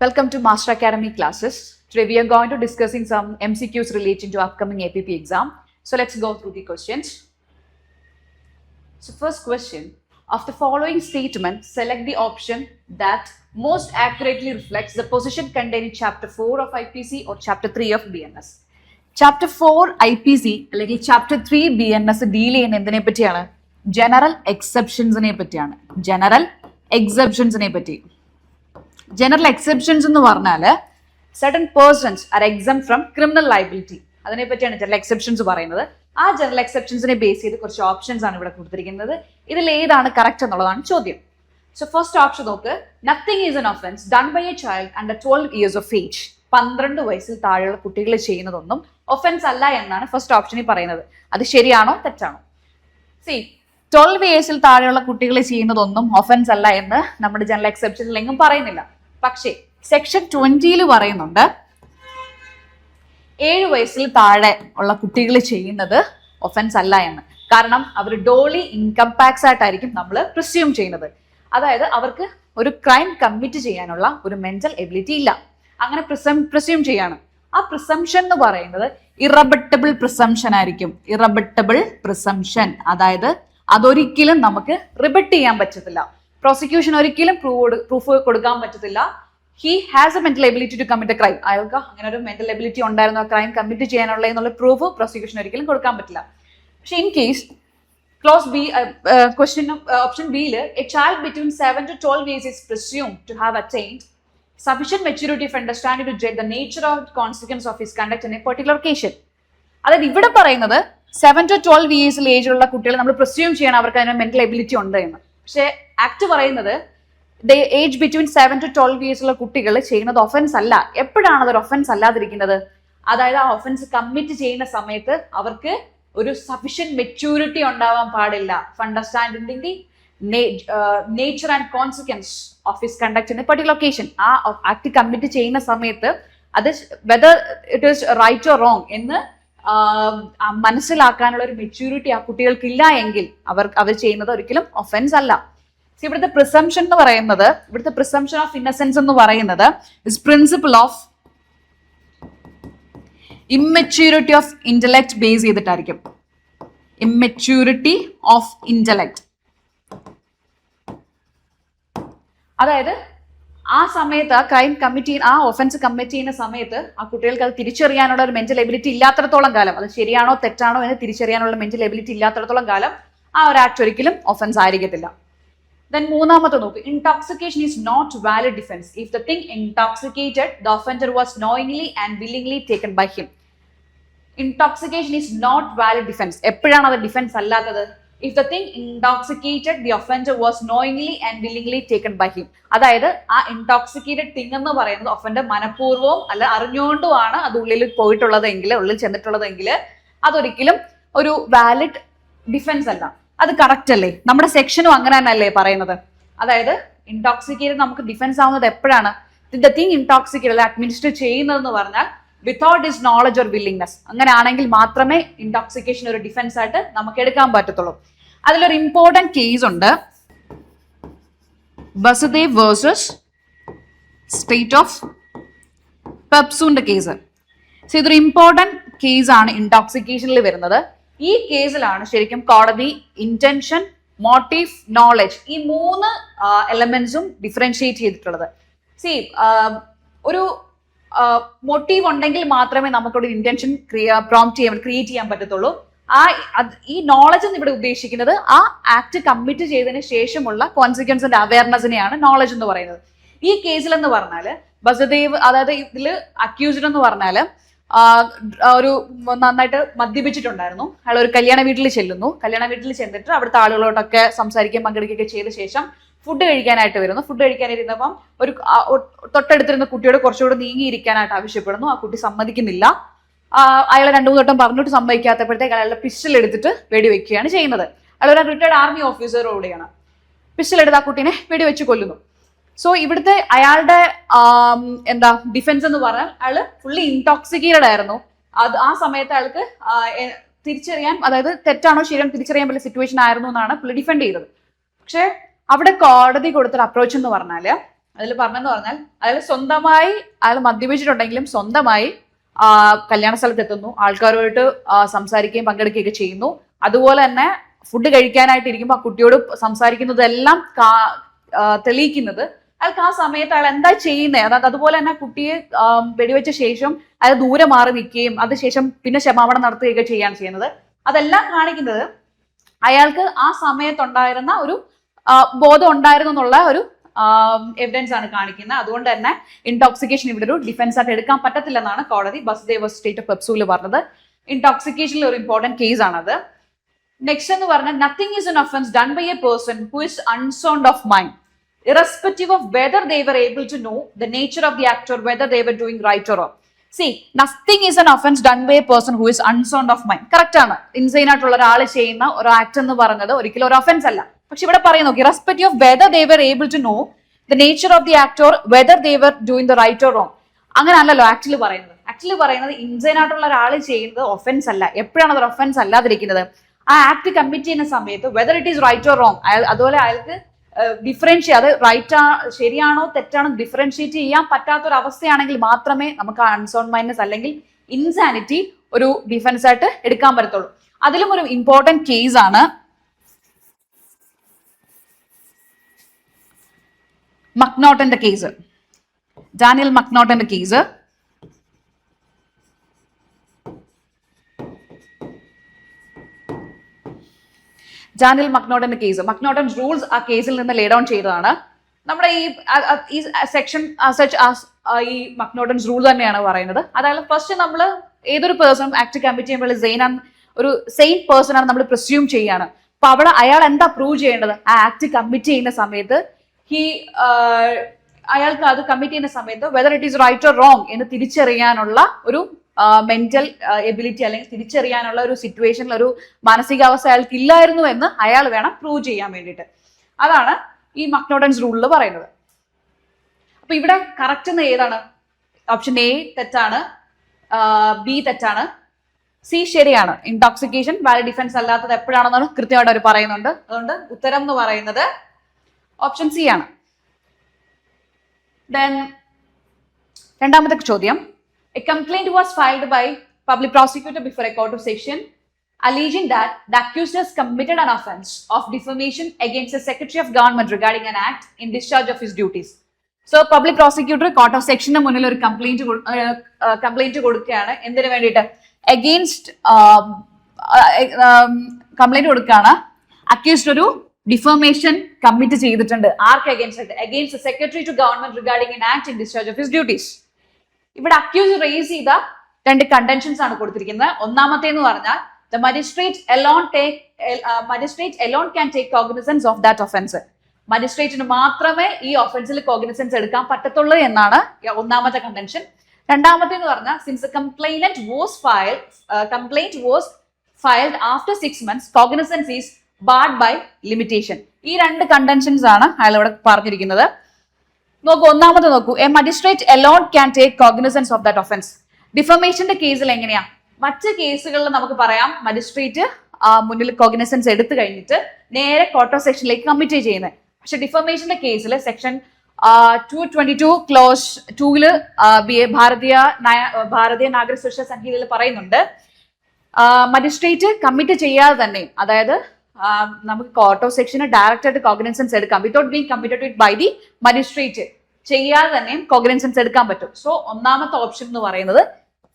Welcome to Master Academy classes. Today we are going to discussing some MCQs relating to upcoming APP exam. So let's go through the questions. So first question, of the following statement, select the option that most accurately reflects the position contained in chapter 4 of IPC or chapter 3 of BNS. Chapter 4 IPC അല്ലെങ്കിൽ chapter 3 BNS deal ചെയ്യുന്ന എന്തിനെ പറ്റിയാണ്? General എക്സെപ്ഷൻസിനെ പറ്റിയാണ്. General എക്സെപ്ഷൻസിനെ പറ്റി. General exceptions എന്ന് പറഞ്ഞാൽ certain persons are exempt from criminal liability. അതിനെ പറ്റിയാണ് ജനറൽ എക്സെപ്ഷൻസ് പറയുന്നത്. ആ ജനറൽ എക്സെപ്ഷൻസിനെ ബേസ് ചെയ്ത് കുറച്ച് ഓപ്ഷൻസ് ആണ് ഇവിടെ കൊടുത്തിരിക്കുന്നത്. ഇതിൽ ഏതാണ് കറക്റ്റ് എന്നുള്ളതാണ് ചോദ്യം. സോ ഫസ്റ്റ് ഓപ്ഷൻ നോക്ക്, nothing is an offence done by a child under 12 years of age. 12 വയസ്സിൽ താഴെയുള്ള കുട്ടികൾ ചെയ്യുന്നതൊന്നും ഒഫൻസ് അല്ല എന്നാണ് ഫസ്റ്റ് ഓപ്ഷനിൽ പറയുന്നത്. അത് ശരിയാണോ തെറ്റാണോ? സി 12 yearsൽ താഴെയുള്ള കുട്ടികൾ ചെയ്യുന്നതൊന്നും ഒഫൻസ് അല്ല എന്ന് നമ്മുടെ ജനറൽ എക്സെപ്ഷനിൽ എങ്ങും പറയുന്നില്ല. പക്ഷേ സെക്ഷൻ 20 പറയുന്നുണ്ട് 7 വയസ്സിൽ താഴെ ഉള്ള കുട്ടികൾ ചെയ്യുന്നത് ഒഫൻസ് അല്ല എന്ന്. കാരണം അവർ ഡോളി ഇൻകം ടാക്സ് ആയിട്ടായിരിക്കും നമ്മൾ പ്രിസ്യൂം ചെയ്യുന്നത്. അതായത് അവർക്ക് ഒരു ക്രൈം കമ്മിറ്റ് ചെയ്യാനുള്ള ഒരു മെന്റൽ എബിലിറ്റി ഇല്ല. അങ്ങനെ പ്രിസ്യൂം ചെയ്യാണ്. ആ പ്രിസംഷൻ എന്ന് പറയുന്നത് ഇറബട്ടബിൾ പ്രിസംഷൻ ആയിരിക്കും. ഇറബട്ടബിൾ പ്രിസംഷൻ, അതായത് അതൊരിക്കലും നമുക്ക് റിബട്ട് ചെയ്യാൻ പറ്റത്തില്ല. പ്രോസിക്യൂഷൻ ഒരിക്കലും പ്രൂഫ് കൊടുക്കാൻ പറ്റത്തില്ല. He has a mental ability to commit a crime. അയാൾക്ക് അങ്ങനെ ഒരു മെന്റൽ എബിലിറ്റി ഉണ്ടായിരുന്നു ആ ക്രൈം കമ്മിറ്റ് ചെയ്യാനുള്ള എന്നുള്ള പ്രൂഫ് പ്രോസിക്യൂഷൻ ഒരിക്കലും കൊടുക്കാൻ പറ്റില്ല. പക്ഷെ in case close B question option ബിയിൽ A child between 7 to 12 years is presumed to have attained sufficient maturity of understanding to judge the nature of consequence of his conduct in a particular occasion. അതായത് ഇവിടെ പറയുന്നത് 7 to 12 years ഏജിലുള്ള കുട്ടികളെ നമ്മൾ presume ചെയ്യണം അവർക്ക് അതിന് mental ability ഉണ്ട് എന്ന്. പക്ഷെ ആക്ട് പറയുന്നത് ഏജ് ബിറ്റ്വീൻ 7 to 12 years ഉള്ള കുട്ടികൾ ചെയ്യുന്നത് ഒഫൻസ് അല്ല. എപ്പോഴാണ് അതൊരു ഒഫൻസ് അല്ലാതിരിക്കുന്നത്? അതായത് ആ ഒഫൻസ് കമ്മിറ്റ് ചെയ്യുന്ന സമയത്ത് അവർക്ക് ഒരു സഫിഷ്യന്റ് മെച്യൂരിറ്റി ഉണ്ടാവാൻ പാടില്ല. Understanding the nature and consequence of his conduct in a particular occasion. ആ ആക്ട് കമ്മിറ്റ് ചെയ്യുന്ന സമയത്ത് അത് whether it is right or wrong എന്ന് മനസ്സിലാക്കാനുള്ള ഒരു മെച്യൂരിറ്റി ആ കുട്ടികൾക്കില്ല എങ്കിൽ അവർ ചെയ്യുന്നത് ഒരിക്കലും ഒഫൻസ് അല്ല. ഇവിടുത്തെ പ്രിസംഷൻ എന്ന് പറയുന്നത്, ഇവിടുത്തെ പ്രിസംഷൻ ഓഫ് ഇന്നസെൻസ് എന്ന് പറയുന്നത് is principle of immaturity of intellect base ചെയ്തിട്ടായിരിക്കും. ഇമ്മെച്യൂരിറ്റി ഓഫ് ഇന്റലക്ട്, അതായത് ആ സമയത്ത് ആ ക്രൈം കമ്മിറ്റ് ആ ഒഫൻസ് കമ്മിറ്റ് ചെയ്യുന്ന സമയത്ത് ആ കുട്ടികൾക്ക് അത് തിരിച്ചറിയാനുള്ള ഒരു മെന്റൽ എബിലിറ്റി ഇല്ലാത്തടത്തോളം കാലം, അത് ശരിയാണോ തെറ്റാണോ എന്ന് തിരിച്ചറിയാനുള്ള മെന്റൽ എബിലിറ്റി ഇല്ലാത്തടത്തോളം കാലം ആ ഒരു ആക്ട് ഒരിക്കലും ഒഫൻസ് ആയിരിക്കത്തില്ല. Then മൂന്നാമത്തെ നോക്ക്, intoxication is not valid defense if the thing intoxicated the offender was knowingly and willingly taken by him. Intoxication is not valid defense. എപ്പോഴാണ് അത് ഡിഫൻസ് അല്ലാത്തത്? If the thing intoxicated the offender was knowingly and willingly taken by him. അതായത് ആ intoxicated thing എന്ന് പറയുന്നത് offender മനഃപൂർവ്വം അല്ല അറിഞ്ഞുകൊണ്ടുമാണ് അത് ഉള്ളിൽ പോയിട്ടുള്ളതെങ്കിൽ, ഉള്ളിൽ ചെന്നിട്ടുള്ളതെങ്കിൽ അതൊരിക്കലും ഒരു വാലിഡ് ഡിഫൻസ് അല്ല. അത് കറക്റ്റ് അല്ലേ? നമ്മുടെ സെക്ഷനും അങ്ങനെ തന്നെയല്ലേ പറയുന്നത്? അതായത് ഇൻടോക്സിക്കേറ്റഡ് നമുക്ക് ഡിഫൻസ് ആവുന്നത് എപ്പോഴാണ്? ദ തിങ് ഇൻടോക്സിക്കേറ്റഡ് അഡ്മിനിസ്റ്റർ ചെയ്യുന്നതെന്ന് പറഞ്ഞാൽ without his knowledge or willingness. അങ്ങനെ ആണെങ്കിൽ മാത്രമേ ഇൻടോക്സിക്കേഷൻ ഒരു ഡിഫൻസ് ആയിട്ട് നമുക്ക് എടുക്കാൻ പറ്റത്തുള്ളൂ. അതിലൊരു ഇമ്പോർട്ടൻറ്റ് കേസ് ഉണ്ട്, ബസുദേവ് വേഴ്സസ് സ്റ്റേറ്റ് ഓഫ് പെപ്സൂന്റെ കേസ്. സോ ഇതൊരു ഇമ്പോർട്ടൻറ്റ് കേസാണ് ഇൻടോക്സിക്കേഷനിൽ വരുന്നത്. ഈ കേസിലാണ് ശരിക്കും കോടതി ഇന്റൻഷൻ, മോട്ടീവ്, നോളജ് ഈ 3 എലമെന്റ്സും ഡിഫറൻഷിയേറ്റ് ചെയ്തിട്ടുള്ളത്. ഒരു മോട്ടീവ് ഉണ്ടെങ്കിൽ മാത്രമേ നമുക്കൊരു ഇന്റൻഷൻ ക്രിയേറ്റ് ചെയ്യാൻ പറ്റത്തുള്ളൂ. ഈ നോളജ് എന്ന് ഇവിടെ ഉദ്ദേശിക്കുന്നത് ആ ആക്ട് കമ്മിറ്റ് ചെയ്തതിന് ശേഷമുള്ള കോൺസിക്വൻസിന്റെ അവയർനെസ്സിനെയാണ് നോളജ് എന്ന് പറയുന്നത്. ഈ കേസിൽ എന്ന് പറഞ്ഞാൽ ബസുദേവ്, അതായത് ഇതിൽ അക്യൂസ്ഡ് എന്ന് പറഞ്ഞാൽ ഒരു നന്നായിട്ട് മദ്യപിച്ചിട്ടുണ്ടായിരുന്നു. അയാൾ ഒരു കല്യാണ വീട്ടിൽ ചെല്ലുന്നു. കല്യാണ വീട്ടിൽ ചെന്നിട്ട് അവിടുത്തെ ആളുകളോടൊക്കെ സംസാരിക്കുകയും പങ്കെടുക്കുകയൊക്കെ ചെയ്ത ശേഷം ഫുഡ് കഴിക്കാനായിട്ട് വരുന്നു. ഫുഡ് കഴിക്കാനിരുന്നപ്പം ഒരു തൊട്ടടുത്തിരുന്ന കുട്ടിയോട് കുറച്ചുകൂടെ നീങ്ങിയിരിക്കാനായിട്ട് ആവശ്യപ്പെടുന്നു. ആ കുട്ടി സമ്മതിക്കുന്നില്ല. അയാളെ 2-3 വട്ടം പറഞ്ഞിട്ട് സമ്മതിക്കാത്തപ്പോഴത്തേക്ക് അയാളുടെ പിസ്റ്റൽ എടുത്തിട്ട് വെടിവെക്കുകയാണ് ചെയ്യുന്നത്. അയാൾ ഒരു റിട്ടയർഡ് ആർമി ഓഫീസറോടെയാണ്. പിസ്റ്റൽ എടുത്ത് ആ കുട്ടീനെ വെടിവെച്ച് കൊല്ലുന്നു. സോ ഇവിടുത്തെ അയാളുടെ ഡിഫൻസ് എന്ന് പറഞ്ഞാൽ അയാള് ഫുള്ളി ഇൻടോക്സിക്കേറ്റഡ് ആയിരുന്നു. ആ സമയത്ത് അയാൾക്ക് തിരിച്ചറിയാൻ, അതായത് തെറ്റാണോ ശരിയാണോ തിരിച്ചറിയാൻ പറ്റുന്ന സിറ്റുവേഷൻ ആയിരുന്നു എന്നാണ് പുള്ളി ഡിഫെൻഡ് ചെയ്തത്. പക്ഷെ അവിടെ കോടതി കൊടുത്തൊരു അപ്രോച്ച് എന്ന് പറഞ്ഞാൽ അതിൽ പറഞ്ഞെന്ന് പറഞ്ഞാൽ അയാൾ സ്വന്തമായി അയാൾ മദ്യപിച്ചിട്ടുണ്ടെങ്കിലും സ്വന്തമായി കല്യാണ സ്ഥലത്ത് എത്തുന്നു, ആൾക്കാരുമായിട്ട് സംസാരിക്കുകയും പങ്കെടുക്കുകയൊക്കെ ചെയ്യുന്നു. അതുപോലെ തന്നെ ഫുഡ് കഴിക്കാനായിട്ട് ഇരിക്കുമ്പോൾ ആ കുട്ടിയോട് സംസാരിക്കുന്നതെല്ലാം തെളിയിക്കുന്നത് അയാൾക്ക് ആ സമയത്ത് അയാൾ എന്താ ചെയ്യുന്നത്, അതായത് അതുപോലെ തന്നെ കുട്ടിയെ വെടിവെച്ച ശേഷം അയാൾ ദൂരെ മാറി നിൽക്കുകയും അതിനുശേഷം പിന്നെ ക്ഷമാപണം നടത്തുകയൊക്കെ ചെയ്യാണ് ചെയ്യുന്നത്. അതെല്ലാം കാണിക്കുന്നത് അയാൾക്ക് ആ സമയത്തുണ്ടായിരുന്ന ഒരു ബോധം ഉണ്ടായിരുന്നു എന്നുള്ള ഒരു എവിഡൻസ് ആണ് കാണിക്കുന്നത്. അതുകൊണ്ട് തന്നെ ഇൻടോക്സിക്കേഷൻ ഇവിടെ ഒരു ഡിഫൻസ് ആയിട്ട് എടുക്കാൻ പറ്റത്തില്ലെന്നാണ് കോടതി ബസുദേവ് സ്റ്റേറ്റ് ഓഫ് പെപ്സൂല് പറഞ്ഞത്. ഇൻടോക്സിക്കേഷനിൽ ഒരു ഇമ്പോർട്ടന്റ് കേസ് ആണത്. നെക്സ്റ്റ് എന്ന് പറഞ്ഞാൽ nothing is an offence done by a person who is unsound of mind irrespective of whether they were able to know the nature of the act or whether they were doing right or wrong. See, nothing is an offense done by a person who is unsound of mind. Correct ആണ്. Insane ആയിട്ടുള്ള ഒരാൾ ചെയ്യുന്ന ഒരു act എന്ന് പറയുന്നത് ഒരിക്കലും ഒരു offence അല്ല. പക്ഷെ ഇവിടെ പറയുന്നു irrespective of whether they were able to know the nature of the act or whether they were doing the right or wrong. അങ്ങനെ അല്ലല്ലോ ആക്ച്വലി പറയുന്നത്. ആക്ച്വലി പറയുന്നത് ഇൻസൈൻ ആയിട്ടുള്ള ഒരാൾ ചെയ്യുന്നത് ഒഫൻസ് അല്ല. എപ്പോഴാണ് അത് ഒഫൻസ് അല്ലാതിരിക്കുന്നത്? ആ ആക്ട് കമ്മിറ്റ് ചെയ്യുന്ന സമയത്ത് whether it is right or wrong, അതുപോലെ അയാൾക്ക് ഡിഫറൻഷ്യേറ്റ്, അത് റൈറ്റ് ശരിയാണോ തെറ്റാണോ ഡിഫറൻഷ്യേറ്റ് ചെയ്യാൻ പറ്റാത്തൊരു അവസ്ഥയാണെങ്കിൽ മാത്രമേ നമുക്ക് അൺസൗണ്ട് മൈൻഡ്നെസ് അല്ലെങ്കിൽ ഇൻസാനിറ്റി ഒരു ഡിഫൻസ് ആയിട്ട് എടുക്കാൻ പറ്റത്തുള്ളൂ. അതിലും ഒരു ഇമ്പോർട്ടന്റ് കേസ് ആണ് മക്നോട്ടന്റെ കേസ്, ഡാനിയൽ മക്നോട്ടന്റെ കേസ്. ഡാനിയൽ മക്നോട്ടന്റെ കേസ്, മക്നോട്ടൻസ് റൂൾസ് ആ കേസിൽ നിന്ന് ലേ ഡൗൺ ചെയ്തതാണ്. നമ്മുടെ ഈ സെക്ഷൻ ഈ മക്നോട്ടൻസ് റൂൾ തന്നെയാണ് പറയുന്നത്. അതായത് ഫസ്റ്റ് നമ്മൾ ഏതൊരു പേഴ്സൺ ആക്ട് കമ്മിറ്റ് ചെയ്യുമ്പോൾ ഒരു സെയിം പേഴ്സൺ ആണ് നമ്മൾ പ്രിസ്യൂം ചെയ്യാണ്. അപ്പൊ അവിടെ അയാൾ എന്താ പ്രൂവ് ചെയ്യേണ്ടത്? ആ ആക്ട് കമ്മിറ്റ് ചെയ്യുന്ന സമയത്ത് അയാൾക്ക് അത് കമ്മിറ്റ് ചെയ്യുന്ന സമയത്ത് whether it is right or wrong എന്ന് തിരിച്ചറിയാനുള്ള ഒരു മെന്റൽ എബിലിറ്റി അല്ലെങ്കിൽ തിരിച്ചറിയാനുള്ള ഒരു സിറ്റുവേഷനിൽ ഒരു മാനസികാവസ്ഥ അയാൾക്ക് ഇല്ലായിരുന്നു എന്ന് അയാൾ വേണം പ്രൂവ് ചെയ്യാൻ വേണ്ടിയിട്ട്. അതാണ് ഈ മക്നോട്ടൻസ് റൂളിൽ പറയുന്നത്. അപ്പൊ ഇവിടെ കറക്റ്റ് എന്ന് ഏതാണ്? ഓപ്ഷൻ എ തെറ്റാണ്, ബി തെറ്റാണ്, സി ശരിയാണ്. ഇൻടോക്സിക്കേഷൻ വാലിഡ് ഡിഫൻസ് അല്ലാത്തത് എപ്പോഴാണെന്നാണ് കൃത്യമായിട്ട് അവർ പറയുന്നുണ്ട്. അതുകൊണ്ട് ഉത്തരം എന്ന് പറയുന്നത് ഓപ്ഷൻ സി ആണ്. ദെൻ രണ്ടാമത്തെ ചോദ്യം, a complaint was filed by public prosecutor before a court of session alleging that the accused has committed an offence of defamation against the secretary of government regarding an act in discharge of his duties. So public prosecutor court of section മുന്നിൽ ഒരു complaint കൊടുക്കുകയാണ്. എന്തിനു വേണ്ടിയിട്ട്? Against complaint കൊടുക്കുകയാണ്. Accused ഒരു defamation commit ചെയ്തിട്ടുണ്ട്. ആർക്ക് against? Against the secretary to government regarding an act in discharge of his duties. ഇവിടെ അക്യൂസ് റേസ് ചെയ്ത രണ്ട് കണ്ടൻഷൻസ് ആണ് കൊടുത്തിരിക്കുന്നത്. ഒന്നാമത്തെ എന്ന് പറഞ്ഞാൽ the magistrate alone can take cognizance of that offence. മജിസ്ട്രേറ്റിന് മാത്രമേ ഈ ഒഫൻസിൽ കോഗ്നിസൻസ് എടുക്കാൻ പറ്റത്തുള്ളൂ എന്നാണ് ഒന്നാമത്തെ കണ്ടൻഷൻ. രണ്ടാമത്തെ എന്ന് പറഞ്ഞാൽ since complaint was filed after 6 months, cognizance is barred by limitation. ഈ രണ്ട് കണ്ടൻഷൻസ് ആണ് അയാൾ ഇവിടെ പറഞ്ഞിരിക്കുന്നത്. നോക്കൂ, ഒന്നാമത് നോക്കൂ, a magistrate alone can take cognizance of that offence. ഡിഫമേഷന്റെ കേസിൽ എങ്ങനെയാ? മറ്റ് കേസുകളിൽ നമുക്ക് പറയാം മജിസ്ട്രേറ്റ് മുന്നിൽ കോഗ്നിസൻസ് എടുത്തു കഴിഞ്ഞിട്ട് നേരെ കോർട്ട് ഓഫ് സെക്ഷനിലേക്ക് കമ്മിറ്റ് ചെയ്യുന്നത്. പക്ഷെ ഡിഫമേഷന്റെ കേസിൽ സെക്ഷൻ 222 ക്ലോസ് 2 ഭാരതീയ നാഗരിക സുരക്ഷാ സംഹിതയിൽ പറയുന്നുണ്ട് മജിസ്ട്രേറ്റ് കമ്മിറ്റ് ചെയ്യാതെ തന്നെ, അതായത് നമുക്ക് കോർട്ട് ഓഫ് സെക്ഷന് ഡയറക്റ്റ് ആയിട്ട് കോഗ്നിസൻസ് എടുക്കാം without being committed by the magistrate. ചെയ്യാതെ തന്നെ കോഗ്നിസൻസ് എടുക്കാൻ പറ്റും. സോ ഒന്നാമത്തെ ഓപ്ഷൻ എന്ന് പറയുന്നത്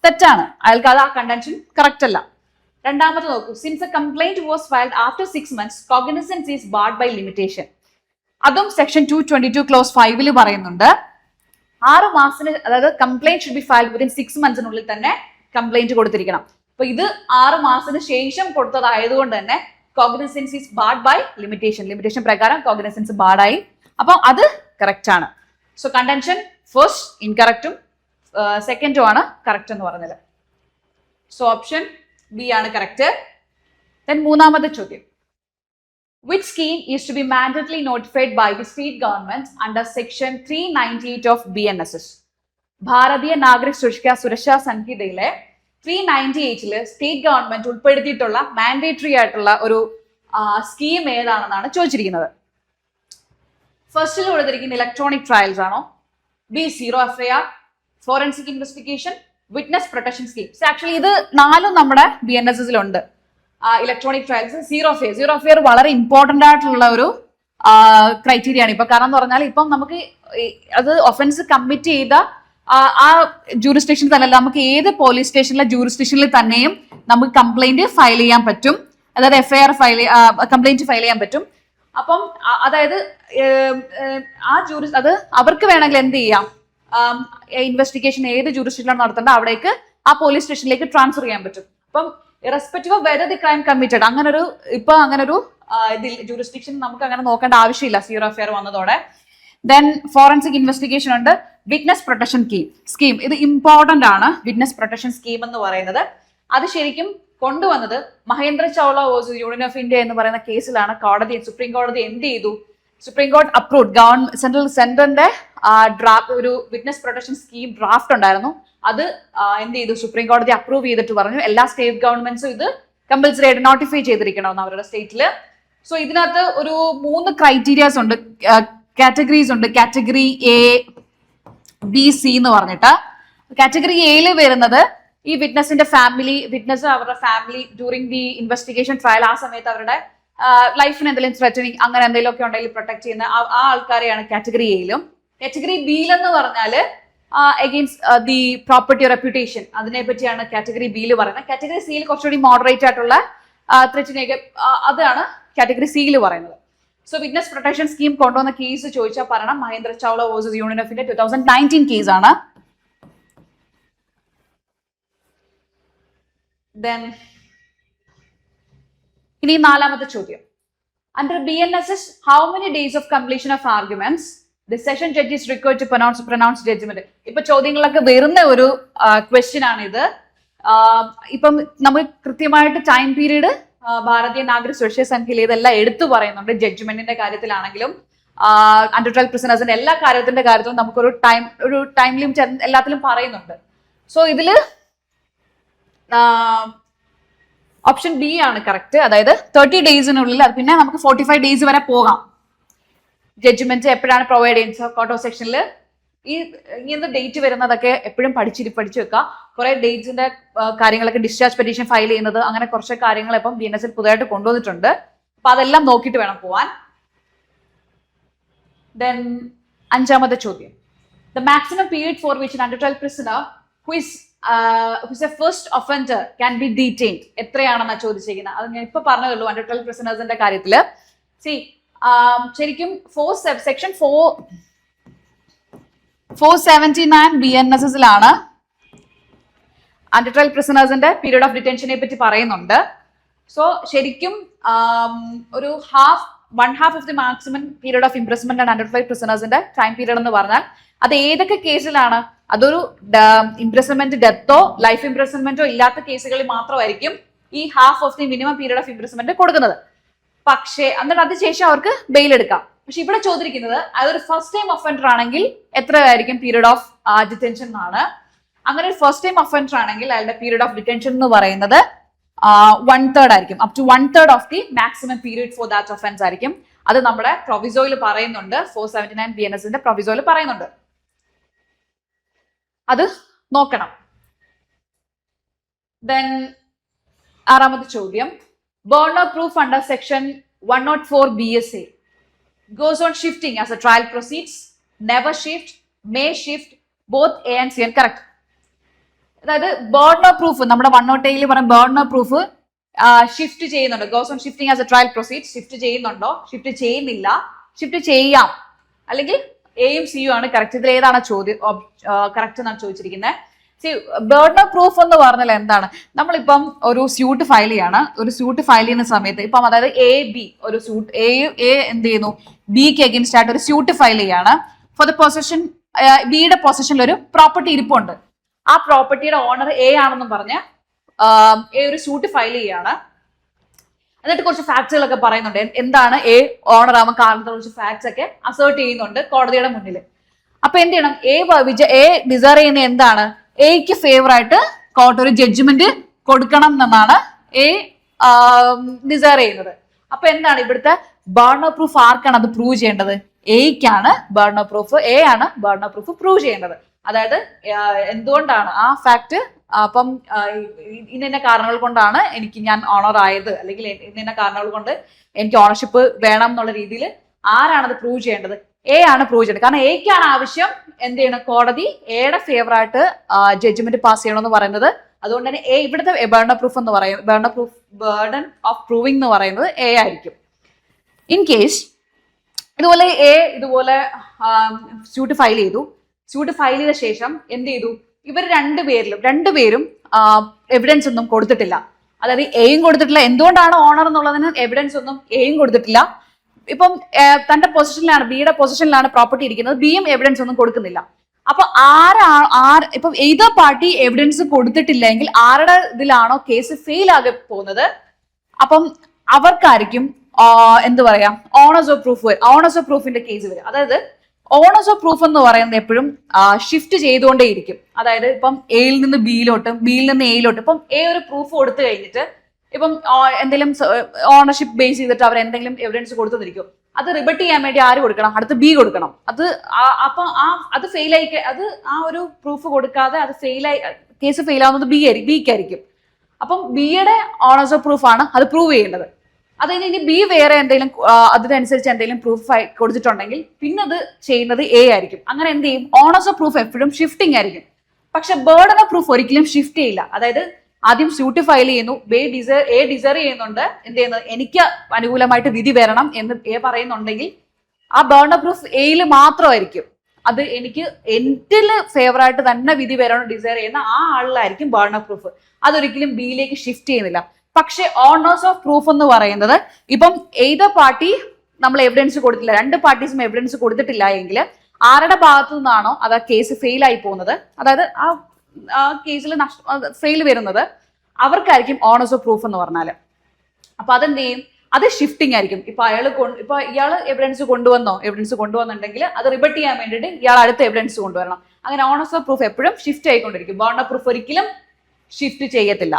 തെറ്റാണ്. അയാൾക്ക് അത് ആ കണ്ടൻഷൻ കറക്റ്റ് അല്ല. രണ്ടാമത്തെ നോക്കൂ, since a complaint was filed after 6 months, cognizance is barred by limitation. അതും സെക്ഷൻ 222 ക്ലോസ് 5 പറയുന്നുണ്ട്. 6 മാസത്തിന്, അതായത് complaint should be filed within 6 months തന്നെ കംപ്ലൈന്റ് കൊടുത്തിരിക്കണം. അപ്പൊ ഇത് 6 മാസത്തിന് ശേഷം കൊടുത്തതായതുകൊണ്ട് തന്നെ cognizance is barred by limitation. Limitation പ്രകാരം കോഗ്നിസൻസ് ബാർഡായി. അപ്പൊ അത് കറക്റ്റ് ആണ്. സോ കണ്ടൻഷൻ ഫസ്റ്റ് ഇൻകറക്റ്റും സെക്കൻഡും ആണ് കറക്റ്റ് എന്ന് പറഞ്ഞത്. സോ ഓപ്ഷൻ ബി ആണ് കറക്റ്റ്. ദെൻ മൂന്നാമത്തെ ചോദ്യം, which scheme is to be mandatorily notified by the state government under section 398 of BNSS? ഭാരതീയ നാഗരിക സുരക്ഷാ സംഹിതയിലെ 398 സ്റ്റേറ്റ് ഗവൺമെന്റ് ഉൾപ്പെടുത്തിയിട്ടുള്ള മാൻഡേറ്ററി ആയിട്ടുള്ള ഒരു സ്കീം ഏതാണെന്നാണ് ചോദിച്ചിരിക്കുന്നത്. ഫസ്റ്റിൽ കൊടുത്തിരിക്കുന്ന ഇലക്ട്രോണിക് ട്രയൽസ് ആണോ, B zero FIR, forensic investigation, witness protection schemes. Actually ഇത് 4 നമ്മുടെ BNSSലുണ്ട്. ഇലക്ട്രോണിക് ട്രയൽസ്, സീറോ FIR വളരെ ഇമ്പോർട്ടന്റ് ആയിട്ടുള്ള ഒരു ക്രൈറ്റീരിയ ആണ് ഇപ്പൊ. കാരണം എന്ന് പറഞ്ഞാൽ ഇപ്പം നമുക്ക് അത് ഒഫൻസ് കമ്മിറ്റ് ചെയ്ത ആ ജൂറിസ്ഡിക്ഷനിൽ തന്നെ, നമുക്ക് ഏത് പോലീസ് സ്റ്റേഷനിലെ ജൂറിസ്ഡിക്ഷനിൽ തന്നെയും നമുക്ക് കംപ്ലൈന്റ് ഫയൽ ചെയ്യാൻ പറ്റും. അതായത് FIR കംപ്ലൈന്റ് ഫയൽ ചെയ്യാൻ പറ്റും. അപ്പം അതായത് അത് അവർക്ക് വേണമെങ്കിൽ എന്ത് ചെയ്യാം, ഇൻവെസ്റ്റിഗേഷൻ ഏത് ജൂറിസ്ഡിക്ഷനിലാണ് നടത്തേണ്ടത് അവിടേക്ക് ആ പോലീസ് സ്റ്റേഷനിലേക്ക് ട്രാൻസ്ഫർ ചെയ്യാൻ പറ്റും. അപ്പം irrespective of whether the crime committed അങ്ങനൊരു ജൂറിസ്ഡിക്ഷൻ നമുക്ക് അങ്ങനെ നോക്കേണ്ട ആവശ്യമില്ല സീറോ FIR വന്നതോടെ. ദെൻ ഫോറൻസിക് ഇൻവെസ്റ്റിഗേഷൻ ഉണ്ട്, വിറ്റ്നസ് പ്രൊട്ടക്ഷൻ സ്കീം. ഇത് ഇമ്പോർട്ടന്റ് ആണ്. വിറ്റ്നസ് പ്രൊട്ടക്ഷൻ സ്കീം എന്ന് പറയുന്നത് അത് ശരിക്കും കൊണ്ടുവന്നത് Mahendra Chawla versus union of India എന്ന് പറയുന്ന കേസിലാണ്. സുപ്രീം കോടതി എന്ത് ചെയ്തു, സുപ്രീം കോടതി അപ്രൂവ്ഡ് സെൻട്രലിന്റെ ഒരു വിറ്റ്നസ് പ്രൊട്ടക്ഷൻ സ്കീം ഡ്രാഫ്റ്റ് ഉണ്ടായിരുന്നു. അത് എന്ത് ചെയ്തു, സുപ്രീം കോടതി അപ്രൂവ് ചെയ്തിട്ട് പറഞ്ഞു എല്ലാ സ്റ്റേറ്റ് ഗവൺമെന്റ്സും ഇത് കമ്പൽസറി ആയിട്ട് നോട്ടിഫൈ ചെയ്തിരിക്കണമെന്ന് അവരുടെ സ്റ്റേറ്റില്. സോ ഇതിനകത്ത് ഒരു 3 ക്രൈറ്റീരിയാസ് ഉണ്ട്, കാറ്റഗറീസ് ഉണ്ട്. കാറ്റഗറി A, B, C എന്ന് പറഞ്ഞിട്ട്. കാറ്റഗറി എയിൽ വരുന്നത് ഈ വിറ്റ്നസിന്റെ അവരുടെ family during the investigation trial ആ സമയത്ത് അവരുടെ ലൈഫിന് എന്തെങ്കിലും ത്രെറ്റനിങ് അങ്ങനെ എന്തെങ്കിലും ഒക്കെ ഉണ്ടെങ്കിൽ പ്രൊട്ടക്ട് ചെയ്യുന്ന ആ ആൾക്കാരെയാണ് കാറ്റഗറി എയിലും. കാറ്റഗറി ബിയിലെന്ന് പറഞ്ഞാല് അഗെയിൻസ്റ്റ് ദി പ്രോപ്പർട്ടി റെപ്യൂട്ടേഷൻ അതിനെ പറ്റിയാണ് കാറ്റഗറി ബിയിൽ പറയുന്നത്. കാറ്റഗറി സിയിൽ കുറച്ചുകൂടി മോഡറേറ്റ് ആയിട്ടുള്ള ത്രെറ്റിനെയൊക്കെ അതാണ് കാറ്റഗറി സിയിൽ പറയുന്നത്. സോ വിറ്റ്നസ് പ്രൊട്ടക്ഷൻ സ്കീം കൊണ്ടുവന്ന കേസ് ചോദിച്ചാൽ പറയണം Mahendra Chawla versus union of India 2019 കേസാണ്. Then ഇനി 4ാമത്തെ ചോദ്യം, under BNSS how many days of completion of arguments the session judge is required to pronounce judgment? ഇപ്പൊ ചോദ്യങ്ങളൊക്കെ വരുന്ന ഒരു ക്വസ്റ്റ്യൻ ആണ് ഇത്. ഇപ്പം നമുക്ക് കൃത്യമായിട്ട് ടൈം പീരീഡ് ഭാരതീയ നാഗരിക സുരക്ഷാ സംഖ്യയിൽ ഇതെല്ലാം എടുത്തു പറയുന്നുണ്ട്. ജഡ്ജ്മെന്റിന്റെ കാര്യത്തിലാണെങ്കിലും അണ്ടർ ട്രയൽ പ്രിസണേഴ്സിന്റെ എല്ലാ കാര്യത്തിലും നമുക്കൊരു ടൈം ലിമിറ്റ് എല്ലാത്തിലും പറയുന്നുണ്ട്. സോ ഇതില് ഓപ്ഷൻ ബി ആണ് കറക്റ്റ്. അതായത് 30 ഡേയ്സിനുള്ളിൽ, അത് പിന്നെ നമുക്ക് 45 ഡേയ്സ് വരെ പോകാം. ജഡ്ജ്മെന്റ് എപ്പോഴാണ് പ്രൊവൈഡ് ചെയ്യുന്നത് കോർട്ട് ഓഫ് സെക്ഷനിൽ ഇങ്ങനത്തെ ഡേറ്റ് വരുന്നതൊക്കെ എപ്പോഴും പഠിച്ചു വെക്കുക. കുറെ ഡേറ്റ്സിന്റെ കാര്യങ്ങളൊക്കെ, ഡിസ്ചാർജ് പെറ്റീഷൻ ഫയൽ ചെയ്യുന്നത്, അങ്ങനെ കുറച്ച് കാര്യങ്ങൾ ഇപ്പം BNSS പുതുതായിട്ട് കൊണ്ടുവന്നിട്ടുണ്ട്. അപ്പൊ അതെല്ലാം നോക്കിയിട്ട് വേണം പോവാൻ. ദെൻ 5ാമത്തെ ചോദ്യം, the maximum period for which under trial prisoner who is a first offender can be detained എത്രയാണെന്നാണ് ചോദിച്ചിരിക്കുന്നത്. അത് ഞാൻ ഇപ്പൊ പറഞ്ഞതല്ലോ അണ്ടർ ട്രയൽ പ്രിസണേഴ്സിന്റെ കാര്യത്തില്. ശരിക്കും സെക്ഷൻ 479 BNSSലാണ് അണ്ടർ ട്രയൽ പ്രിസണേഴ്സിന്റെ പീരീഡ് ഓഫ് ഡിറ്റൻഷനെ പറ്റി പറയുന്നുണ്ട്. സോ ശരിക്കും ഒരു one half of the maximum period of imprisonment and under trial prisoners-ന്റെ ടൈം പീരീഡ് എന്ന് പറഞ്ഞാൽ അത് ഏതൊക്കെ കേസിലാണ്, അതൊരു ഇംപ്രിസൺമെന്റ് ഡെത്തോ ലൈഫ് ഇംപ്രിസൺമെന്റോ ഇല്ലാത്ത കേസുകളിൽ മാത്രമായിരിക്കും ഈ half of the minimum period of imprisonment കൊടുക്കുന്നത്. പക്ഷേ എന്നിട്ട് അതിനുശേഷം അവർക്ക് ബെയിൽ എടുക്കാം. പക്ഷെ ഇവിടെ ചോദിച്ചിരിക്കുന്നത് അതൊരു ഫസ്റ്റ് ടൈം ഒഫൻഡർ ആണെങ്കിൽ എത്രയായിരിക്കും പീരീഡ് ഓഫ് ഡിറ്റൻഷൻ എന്നാണ്. അങ്ങനെ ഒരു ഫസ്റ്റ് ടൈം ഒഫൻഡർ ആണെങ്കിൽ അയാളുടെ പീരീഡ് ഓഫ് ഡിറ്റൻഷൻ എന്ന് പറയുന്നത് 1/3 ആയിരിക്കും. Up to 1/3 of the maximum period for that offence ആയിരിക്കും. അത് നമ്മുടെ പ്രൊവിസോയിൽ പറയുന്നുണ്ട്, 479 BNSSന്റെ പ്രൊവിസോയിൽ പറയുന്നുണ്ട്. അത് നോക്കണം. ദെൻ 6ാമത്തെ ചോദ്യം, burner proof under section 104 BSA goes on shifting as a trial proceeds, never shift, may shift, both A and C. Correct. അതായത് burner proof നമ്മുടെ 108 പറയുന്ന ബർണർ പ്രൂഫ് ഷിഫ്റ്റ് ചെയ്യുന്നുണ്ട്. Goes on shifting as A trial proceed. Shift ചെയ്യുന്നുണ്ടോ, shift ചെയ്യുന്നില്ല, shift ചെയ്യാം, അല്ലെങ്കിൽ എയും സിയും ആണ് കറക്റ്റ്. ഇതിൽ ഏതാണ് ചോദ്യം കറക്റ്റ് എന്നാണ് ചോദിച്ചിരിക്കുന്നത്. ബർണർ പ്രൂഫ് എന്ന് പറഞ്ഞാൽ എന്താണ്, നമ്മളിപ്പം ഒരു സ്യൂട്ട് ഫയൽ ചെയ്യാണ്. ഒരു സ്യൂട്ട് ഫയൽ ചെയ്യുന്ന സമയത്ത് ഇപ്പം അതായത് ഒരു സ്യൂട്ട് എ എന്ത് ചെയ്യുന്നു, ബിക്ക് എഗൻസ്റ്റ് ആയിട്ട് ഒരു സ്യൂട്ട് ഫയൽ ചെയ്യാണ്. ഫോർ ദ പൊസഷൻ, ബിയുടെ പൊസഷനിൽ ഒരു പ്രോപ്പർട്ടി ഇരിപ്പുണ്ട്. ആ പ്രോപ്പർട്ടിയുടെ ഓണർ എ ആണെന്നും പറഞ്ഞ് ഒരു സ്യൂട്ട് ഫയൽ ചെയ്യാണ്. എന്നിട്ട് കുറച്ച് ഫാക്ട്സുകളൊക്കെ പറയുന്നുണ്ട്. എന്താണ് എ ഓണർ ആവാൻ കാരണത്തെ കുറച്ച് ഫാക്ട്സ് ഒക്കെ അസേർട്ട് ചെയ്യുന്നുണ്ട് കോടതിയുടെ മുന്നിൽ. അപ്പൊ എന്ത് ചെയ്യണം, എ ഡിസൈർ ചെയ്യുന്ന എന്താണ്, എക്ക് ഫേവർ ആയിട്ട് കോർട്ട് ഒരു ജഡ്ജ്മെന്റ് കൊടുക്കണം എന്നാണ് എ ഡിസൈർ ചെയ്യുന്നത്. അപ്പൊ എന്താണ് ഇവിടുത്തെ ബർണർ പ്രൂഫ് ആർക്കാണ് അത് പ്രൂവ് ചെയ്യേണ്ടത്, എയ്ക്കാണ് ബർഡൻ ഓഫ് പ്രൂഫ്, എ ആണ് ബർഡൻ ഓഫ് പ്രൂഫ് പ്രൂവ് ചെയ്യേണ്ടത്. അതായത് എന്തുകൊണ്ടാണ് ആ ഫാക്ട്, അപ്പം ഇന്ന കാരണങ്ങൾ കൊണ്ടാണ് ഞാൻ ഓണർ ആയത്, അല്ലെങ്കിൽ ഇന്ന കാരണങ്ങൾ കൊണ്ട് എനിക്ക് ഓണർഷിപ്പ് വേണം എന്നുള്ള രീതിയിൽ ആരാണത് പ്രൂവ് ചെയ്യേണ്ടത്? എ ആണ് പ്രൂവ് ചെയ്യേണ്ടത്. കാരണം എക്കാണ് ആവശ്യം എന്ത് ചെയ്യണം, കോടതി എയുടെ ഫേവറായിട്ട് ജഡ്ജ്മെന്റ് പാസ് ചെയ്യണമെന്ന് പറയുന്നത്. അതുകൊണ്ട് തന്നെ എ ഇവിടുത്തെ ബർഡൻ ഓഫ് പ്രൂഫ് എന്ന് പറയുന്നത്, ബർഡൻ ഓഫ് പ്രൂവിംഗ് എന്ന് പറയുന്നത് എ ആയിരിക്കും. ഇൻ കേസ് ഇതുപോലെ സ്യൂട്ട് ഫയൽ ചെയ്തു. സ്യൂട്ട് ഫയൽ ചെയ്ത ശേഷം എന്ത് ചെയ്തു, ഇവർ രണ്ടുപേരും എവിഡൻസ് ഒന്നും കൊടുത്തിട്ടില്ല. അതായത് എയും കൊടുത്തിട്ടില്ല. എന്തുകൊണ്ടാണ് ഓണർ എന്നുള്ളതിന് എവിഡൻസ് ഒന്നും എയും കൊടുത്തിട്ടില്ല. ഇപ്പം തന്റെ പൊസിഷനിലാണ്, ബിയുടെ പൊസിഷനിലാണ് പ്രോപ്പർട്ടി ഇരിക്കുന്നത്, ബിയും എവിഡൻസ് ഒന്നും കൊടുക്കുന്നില്ല. അപ്പൊ ഇപ്പം ഏതോ പാർട്ടി എവിഡൻസ് കൊടുത്തിട്ടില്ലെങ്കിൽ ആരുടെ ഇതിലാണോ കേസ് ഫെയിൽ ആകെ പോകുന്നത്, അപ്പം അവർക്കായിരിക്കും എന്ത് പറയാ, ഓണേഴ്സ് ഓഫ് പ്രൂഫിന്റെ കേസ് വരും. അതായത് ഓണേഴ്സ് ഓഫ് പ്രൂഫ് എന്ന് പറയുന്നത് എപ്പോഴും ഷിഫ്റ്റ് ചെയ്തുകൊണ്ടേയിരിക്കും. അതായത് ഇപ്പം എയിൽ നിന്ന് ബിയിലോട്ടും ബിയിൽ നിന്ന് എയിലോട്ടും, ഇപ്പം എ ഒരു പ്രൂഫ് കൊടുത്തു കഴിഞ്ഞിട്ട് ഇപ്പം എന്തെങ്കിലും ഓണർഷിപ്പ് ബേസ് ചെയ്തിട്ട് അവർ എന്തെങ്കിലും എവിഡൻസ് കൊടുത്തുന്നിരിക്കും, അത് റിബട്ട് ചെയ്യാൻ വേണ്ടി ആര് കൊടുക്കണം? അടുത്ത് ബി കൊടുക്കണം. അപ്പൊ അത് ഫെയിലായി, അത് ആ ഒരു പ്രൂഫ് കൊടുക്കാതെ അത് കേസ് ഫെയിൽ ആവുന്നത് ബിക്കായിരിക്കും. അപ്പം ബിയുടെ ഓണേഴ്സ് ഓഫ് പ്രൂഫ് ആണ് അത് പ്രൂവ് ചെയ്യേണ്ടത്. അത് ഇനി ബി വേറെ എന്തെങ്കിലും അതിനനുസരിച്ച് എന്തെങ്കിലും പ്രൂഫ് കൊടുത്തിട്ടുണ്ടെങ്കിൽ പിന്നെ അത് ചെയ്യുന്നത് എ ആയിരിക്കും. അങ്ങനെ എന്ത് ചെയ്യും, ഓണേഴ്സ് ഓഫ് പ്രൂഫ് എപ്പോഴും ഷിഫ്റ്റിംഗ് ആയിരിക്കും. പക്ഷെ ബർഡൻ ഓഫ് പ്രൂഫ് ഒരിക്കലും ഷിഫ്റ്റ് ചെയ്യില്ല. അതായത് ആദ്യം സ്യൂട്ട് ഫയൽ ചെയ്യുന്നു, എ ഡിസേർവ് ചെയ്യുന്നുണ്ട്, എന്ത് ചെയ്യുന്നത്, എനിക്ക് അനുകൂലമായിട്ട് വിധി വരണം എന്ന് എ പറയുന്നുണ്ടെങ്കിൽ ആ ബർഡൻ ഓഫ് പ്രൂഫ് എയിൽ മാത്രമായിരിക്കും. അത് എനിക്ക് എന്റിൽ ഫേവറായിട്ട് തന്നെ വിധി വരണം ഡിസൈർ ചെയ്യുന്ന ആ ആളിലായിരിക്കും ബർഡൻ ഓഫ് പ്രൂഫ്. അതൊരിക്കലും ബിയിലേക്ക് ഷിഫ്റ്റ് ചെയ്യുന്നില്ല. പക്ഷെ ഓണേഴ്സ് ഓഫ് പ്രൂഫ് എന്ന് പറയുന്നത് ഇപ്പം ഏത് പാർട്ടി നമ്മൾ എവിഡൻസ് കൊടുത്തില്ല, രണ്ട് പാർട്ടീസും എവിഡൻസ് കൊടുത്തിട്ടില്ല എങ്കിൽ ആരുടെ ഭാഗത്തു നിന്നാണോ അത് ആ കേസ് ഫെയിൽ ആയി പോകുന്നത്, അതായത് ആ കേസിൽ ഫെയിൽ വരുന്നത്, അവർക്കായിരിക്കും ഓണേഴ്സ് ഓഫ് പ്രൂഫ് എന്ന് പറഞ്ഞാൽ. അപ്പൊ അതെന്ത് ചെയ്യും, അത് ഷിഫ്റ്റിംഗ് ആയിരിക്കും. ഇപ്പൊ ഇയാൾ എവിഡൻസ് കൊണ്ടുവന്നുണ്ടെങ്കിൽ അത് റിബട്ട് ചെയ്യാൻ വേണ്ടിയിട്ട് ഇയാൾ അടുത്ത എവിഡൻസ് കൊണ്ടുവരണം. അങ്ങനെ ഓണേഴ്സ് ഓഫ് പ്രൂഫ് എപ്പോഴും ഷിഫ്റ്റ് ആയിക്കൊണ്ടിരിക്കും. ബർഡൻ ഓഫ് പ്രൂഫ് ഒരിക്കലും ഷിഫ്റ്റ് ചെയ്യത്തില്ല.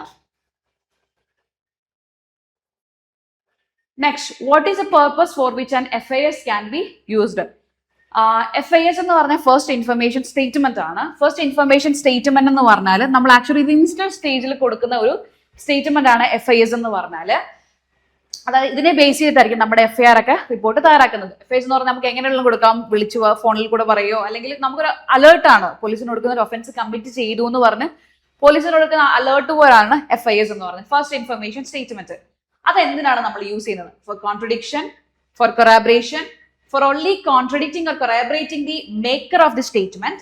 Next, what is the purpose for which an FIS can be used? FIS എന്ന് പറഞ്ഞാൽ ഫസ്റ്റ് ഇൻഫർമേഷൻ സ്റ്റേറ്റ്മെന്റ് ആണ്. ഫസ്റ്റ് ഇൻഫർമേഷൻ സ്റ്റേറ്റ്മെന്റ് എന്ന് പറഞ്ഞാൽ നമ്മൾ ആക്ച്വലി ഇത് ഇൻസ്റ്റന്റ് സ്റ്റേജിൽ കൊടുക്കുന്ന ഒരു സ്റ്റേറ്റ്മെന്റ് ആണ് FIS എന്ന് പറഞ്ഞാൽ. അതായത് ഇതിനെ ബേസ് ചെയ്തിട്ടായിരിക്കും നമ്മുടെ FIR ഒക്കെ റിപ്പോർട്ട് തയ്യാറാക്കുന്നത്. FIS എന്ന് പറഞ്ഞാൽ നമുക്ക് എങ്ങനെയുള്ള കൊടുക്കാം, വിളിച്ചു ഫോണിൽ കൂടെ പറയുമോ, അല്ലെങ്കിൽ നമുക്കൊരു അലേർട്ടാണ്, പോലീസിന് കൊടുക്കുന്ന ഒരു ഒഫൻസ് കമ്മിറ്റ് ചെയ്തു എന്ന് പറഞ്ഞ് പോലീസിന് കൊടുക്കുന്ന അലേർട്ട് പോലാണ് FIS എന്ന് പറയുന്നത്, ഫസ്റ്റ് ഇൻഫർമേഷൻ സ്റ്റേറ്റ്മെന്റ്. അതെന്തിനാണ് നമ്മൾ യൂസ് ചെയ്യുന്നത്? For contradiction, for corroboration, for only contradicting or corroborating the maker of the statement,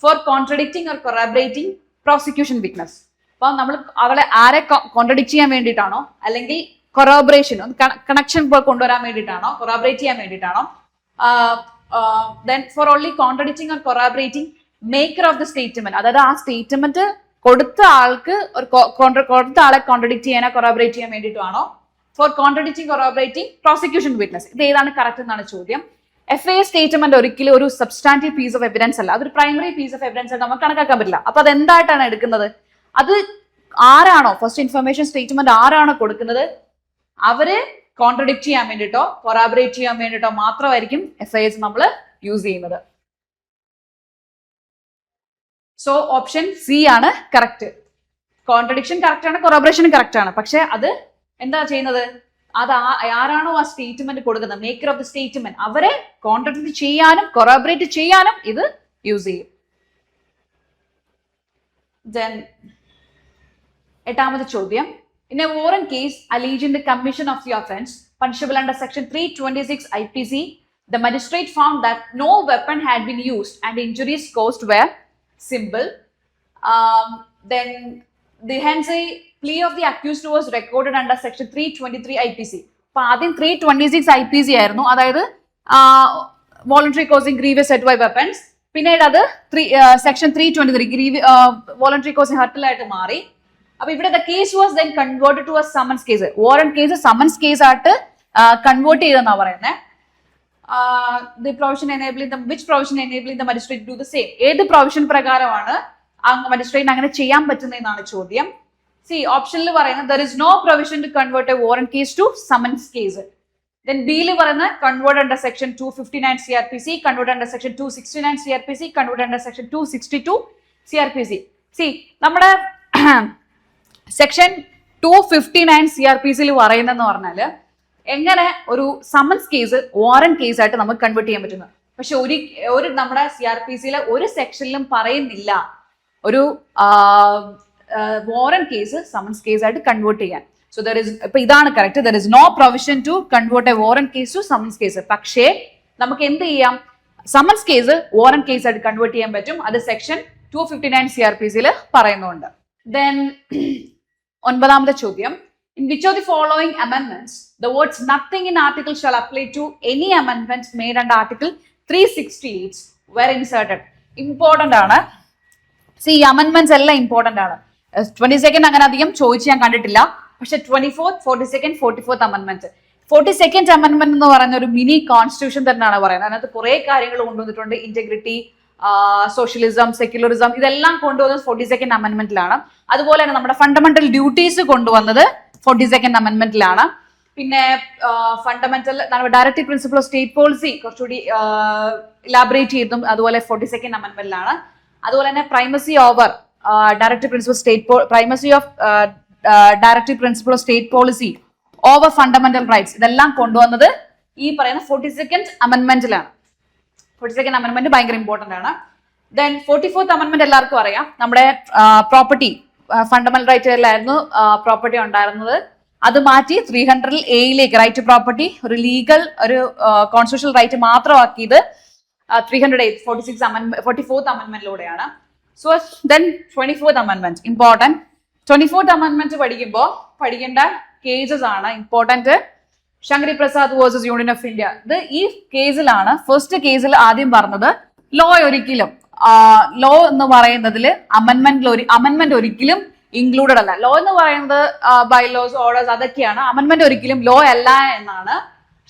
for contradicting or corroborating prosecution witness. അപ്പൊ നമ്മൾ ആരെ കോൺട്രഡിക്ട് ചെയ്യാൻ വേണ്ടിയിട്ടാണോ, അല്ലെങ്കിൽ കൊറാബറേഷൻ കണക്ഷൻ കൊണ്ടുവരാൻ വേണ്ടിയിട്ടാണോ, കൊറാബറേറ്റ് ചെയ്യാൻ വേണ്ടിയിട്ടാണോ, then for only contradicting or corroborating maker of the statement, അതായത് ആ സ്റ്റേറ്റ്മെന്റ് കൊടുത്ത ആൾക്ക് കൊടുത്ത ആളെ കോൺട്രഡിക്ട് ചെയ്യാനോ കൊറാബറേറ്റ് ചെയ്യാൻ വേണ്ടിയിട്ടാണോ, ഫോർ കോൺട്രഡിക്റ്റിംഗ് കൊറാബറേറ്റിംഗ് പ്രോസിക്യൂഷൻ വിറ്റ്നസ്. ഇത് ഏതാണ് കറക്റ്റ് എന്നാണ് ചോദ്യം. FIS സ്റ്റേറ്റ്മെന്റ് ഒരിക്കലും ഒരു സബ്സ്റ്റാൻറ്റീവ് പീസ് ഓഫ് എവിഡൻസ് അല്ല, അതൊരു പ്രൈമറി പീസ് ഓഫ് എവിഡൻസ് ആയിട്ട് നമുക്ക് കണക്കാക്കാൻ പറ്റില്ല. അപ്പൊ അത് എന്തായിട്ടാണ് എടുക്കുന്നത്? അത് ആരാണോ ഫസ്റ്റ് ഇൻഫർമേഷൻ സ്റ്റേറ്റ്മെന്റ് ആരാണോ കൊടുക്കുന്നത് അവരെ കോൺട്രഡിക്ട് ചെയ്യാൻ വേണ്ടിയിട്ടോ കൊറാബറേറ്റ് ചെയ്യാൻ വേണ്ടിയിട്ടോ മാത്രമായിരിക്കും FIS നമ്മൾ യൂസ് ചെയ്യുന്നത്. സോ ഓപ്ഷൻ സി ആണ് കറക്റ്റ്. കോൺട്രഡിക്ഷൻ കറക്റ്റ് ആണ്, കൊറാബറേഷൻ കറക്റ്റ് ആണ്. പക്ഷെ അത് എന്താ ചെയ്യുന്നത്, അത് ആരാണോ ആ സ്റ്റേറ്റ്മെന്റ് കൊടുക്കുന്നത്, മേക്കർ ഓഫ് ദി സ്റ്റേറ്റ്മെന്റ്, അവരെ കോൺട്രഡിക്ട് ചെയ്യാനും കൊറാബറേറ്റ് ചെയ്യാനും ഇത് യൂസ് ചെയ്യും. ദെൻ എട്ടാമത്തെ ചോദ്യം, in A warrant case alleging the commission of the offense punishable under section 326 IPC, the magistrate found that no weapon had been used and injuries caused were simple. Then the hence a plea of the accused was recorded under section 323 IPC. അപ്പൊ ആദ്യം 326 IPC ആയിരുന്നു, അതായത് voluntary causing grievous hurt by weapons. പിന്നീട് അത് section 323 voluntary causing ഹർട്ടിലായിട്ട് മാറി. അപ്പൊ ഇവിടെ the case was then converted to a summons case. Warrant case summons case ആയിട്ട് കൺവേർട്ട് ചെയ്തെന്നാ പറയുന്നത്. The provision enabling the which provision enabling the magistrate to do the same? ഏത് provision പ്രകാരമാണ് ആ മജിസ്ട്രേറ്റിന് അങ്ങനെ ചെയ്യാൻ പറ്റുന്നതെന്നാണ് ചോദ്യം. സി ഓപ്ഷനിൽ പറയുന്നത് there is no provision to convert a warrant case to summons case. Then B യിൽ പറയുന്നത് convert under section 259 CRPC, convert under section 269 CRPC, convert under section 262 CRPC. See, നമ്മുടെ സെക്ഷൻ 259 CRPC യിൽ പറയുന്നതെന്ന് പറഞ്ഞാൽ എങ്ങനെ ഒരു സമൻസ് കേസ് വാറന്റ് കേസ് ആയിട്ട് നമുക്ക് കൺവേർട്ട് ചെയ്യാൻ പറ്റുന്നു. പക്ഷെ ഒരു നമ്മുടെ CRPC ഒരു സെക്ഷനിലും പറയുന്നില്ല ഒരു വാറന്റ് കേസ് സമൻസ് കേസ് ആയിട്ട് കൺവേർട്ട് ചെയ്യാൻ. സോ ദർ ഇസ് ഇപ്പൊ ഇതാണ് correct, there is no provision to convert a warrant case to summons case. പക്ഷേ നമുക്ക് എന്ത് ചെയ്യാം, സമൻസ് കേസ് വാറന്റ് കേസ് ആയിട്ട് കൺവേർട്ട് ചെയ്യാൻ പറ്റും. അത് സെക്ഷൻ 259 CRPC പറയുന്നുണ്ട്. ദെൻ 9ാമത്തെ ചോദ്യം, in which of the following amendments the words nothing in article shall apply to any amendments made under article 368 were inserted? Important ആണ്. ഈ അമെന്റ്മെന്റ്സ് എല്ലാം ഇമ്പോർട്ടന്റ് ആണ്. 22nd അങ്ങനെ അധികം ചോദിച്ച് ഞാൻ കണ്ടിട്ടില്ല. പക്ഷെ 24th, 42nd, 44th amendment, 42nd amendment എന്ന് പറയുന്ന ഒരു മിനി കോൺസ്റ്റിറ്റ്യൂഷൻ തന്നെയാണ് പറയുന്നത്. അതിനകത്ത് കുറെ കാര്യങ്ങൾ കൊണ്ടുവന്നിട്ടുണ്ട്. ഇന്റഗ്രിറ്റി, സോഷ്യലിസം, സെക്യുലറിസം, ഇതെല്ലാം കൊണ്ടുവന്നത് 42nd അമെന്റ്മെന്റിലാണ്. അതുപോലെ തന്നെ നമ്മുടെ ഫണ്ടമെന്റൽ ഡ്യൂട്ടീസ് കൊണ്ടുവന്നത് 42nd അമെന്റ്മെന്റിലാണ്. പിന്നെ fundamental directive principle of state policy കുറച്ചുകൂടി ഇലാബറേറ്റ് ചെയ്തതും അതുപോലെ 42nd അമെന്റ്മെന്റിലാണ്. അതുപോലെ തന്നെ primacy over directive principle directive principle of state policy over fundamental rights, ഇതെല്ലാം കൊണ്ടുവന്നത് ഈ പറയുന്ന 42nd അമെന്റ്മെന്റിലാണ്. 42nd അമെന്റ്മെന്റ് ഭയങ്കര ഇമ്പോർട്ടന്റ് ആണ്. ദെൻ 44th അമെന്റ്മെന്റ് എല്ലാവർക്കും അറിയാം. നമ്മുടെ പ്രോപ്പർട്ടി ഫണ്ടമെന്റൽ റൈറ്റിലായിരുന്നു പ്രോപ്പർട്ടി ഉണ്ടായിരുന്നത്. അത് മാറ്റി 300A റൈറ്റ് ടു പ്രോപ്പർട്ടി ഒരു ലീഗൽ ഒരു കോൺസ്റ്റിറ്റ്യൂഷണൽ റൈറ്റ് മാത്രമാക്കിയത് 300A 44th അമെന്റ്മെന്റിലൂടെയാണ്. So then 24th amendment important. 24th amendment പഠിക്കുമ്പോൾ പഠിക്കേണ്ട കേസസ് ആണ് important. Shankari Prasad versus union of India, ഇത് ഈ കേസിലാണ്. ഫസ്റ്റ് കേസിൽ ആദ്യം പറഞ്ഞത് ലോ ഒരിക്കലും ലോ എന്ന് പറയുന്നതിൽ അമെന്റ്മെന്റ് ഒരിക്കലും ഇൻക്ലൂഡഡ് അല്ല. ലോ എന്ന് പറയുന്നത് ബൈലോസ്, ഓർഡേഴ്സ്, അതൊക്കെയാണ്. അമെന്റ്മെന്റ് ഒരിക്കലും ലോ അല്ല എന്നാണ്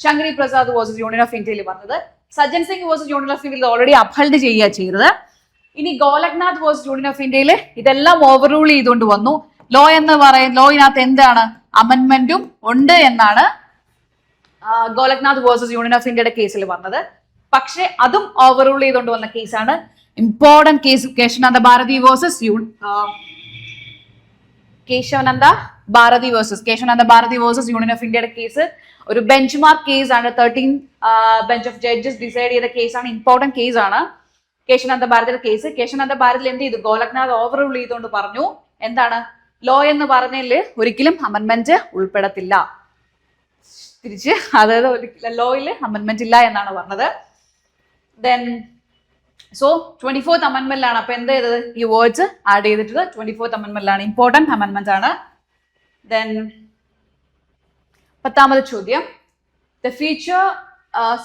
Shankari Prasad versus union of ഇന്ത്യയിൽ പറഞ്ഞത്. Sajjan Singh versus union of ഇന്ത്യയിൽ ഓൾറെഡി അപ്ഹൾഡ് ചെയ്യുക ചെയ്തത്. ഇനി ഗോലക്നാഥ് വേഴ്സസ് യൂണിയൻ ഓഫ് ഇന്ത്യയിൽ ഇതെല്ലാം ഓവർ റൂൾ ചെയ്തുകൊണ്ട് വന്നു. ലോ എന്ന് പറയുന്ന ലോയിനകത്ത് എന്താണ് അമെന്റ്മെന്റും ഉണ്ട് എന്നാണ് ഗോലക്നാഥ് വേഴ്സസ് യൂണിയൻ ഓഫ് ഇന്ത്യയുടെ കേസിൽ പറഞ്ഞത്. പക്ഷെ അതും ഓവർ റൂൾ ചെയ്തുകൊണ്ട് വന്ന കേസാണ്. Important case Kesavananda Bharati versus union of ഇന്ത്യയുടെ കേസ് ഒരു ബെഞ്ച് മാർക്ക് കേസ് ആണ്. 13 ബെഞ്ച് ഓഫ് ജഡ്ജസ് ഡിസൈഡ് ചെയ്ത കേസാണ്. ഇമ്പോർട്ടന്റ് കേസ് ആണ് കേശവാനന്ദ ഭാരതിയുടെ കേസ്. കേശവാനന്ദ ഭാരതിൽ എന്ത് ചെയ്തു, ഗോലക്നാഥ് ഓവർ റൂൾ ചെയ്തുകൊണ്ട് പറഞ്ഞു എന്താണ്, ലോ എന്ന് പറഞ്ഞതിൽ ഒരിക്കലും അമെന്റ്മെന്റ് ഉൾപ്പെടത്തില്ല. തിരിച്ച് അതായത് ലോയിൽ അമെന്റ്മെന്റ് ഇല്ല എന്നാണ് പറഞ്ഞത്. ദെൻ സോ 24th അമെന്റ്മെന്റിലാണ് അപ്പൊ എന്ത് ചെയ്തത്, ഈ വേർഡ്സ് ആഡ് ചെയ്തിട്ട് 24th അമെന്റ്മെന്റിലാണ്. ഇമ്പോർട്ടന്റ് അമെന്റ്മെന്റ് ആണ്. ദെൻ 10ാമത് ചോദ്യം, the feature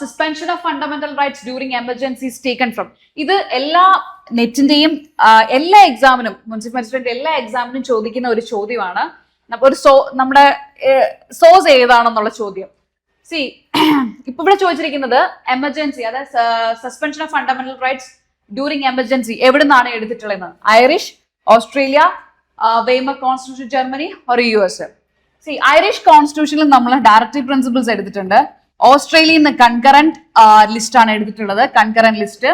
suspension of fundamental rights during emergencies taken from. ഇത് എല്ലാ നെറ്റിന്റെയും എല്ലാ എക്സാമിനും മുനിസിപ്പൽ എല്ലാ എക്സാമിനും ചോദിക്കുന്ന ഒരു ചോദ്യമാണ്. നമ്മുടെ സോഴ്സ് ഏതാണെന്നുള്ള ചോദ്യം. സി ഇപ്പൊ ഇവിടെ ചോദിച്ചിരിക്കുന്നത് എമർജൻസി, അതായത് suspension of fundamental rights during emergency എവിടെ നിന്നാണ് എടുത്തിട്ടുള്ളത്? Irish, Australia, Weimar constitution, Germany or US. C Irish കോൺസ്റ്റിറ്റ്യൂഷനിൽ നമ്മൾ ഡയറക്റ്റീവ് പ്രിൻസിപ്പിൾസ് എടുത്തിട്ടുണ്ട്. ഓസ്ട്രേലിയയിൽ നിന്ന് കൺകറന്റ് ലിസ്റ്റ് ആണ് എടുത്തിട്ടുള്ളത്, കൺകറന്റ് ലിസ്റ്റ്.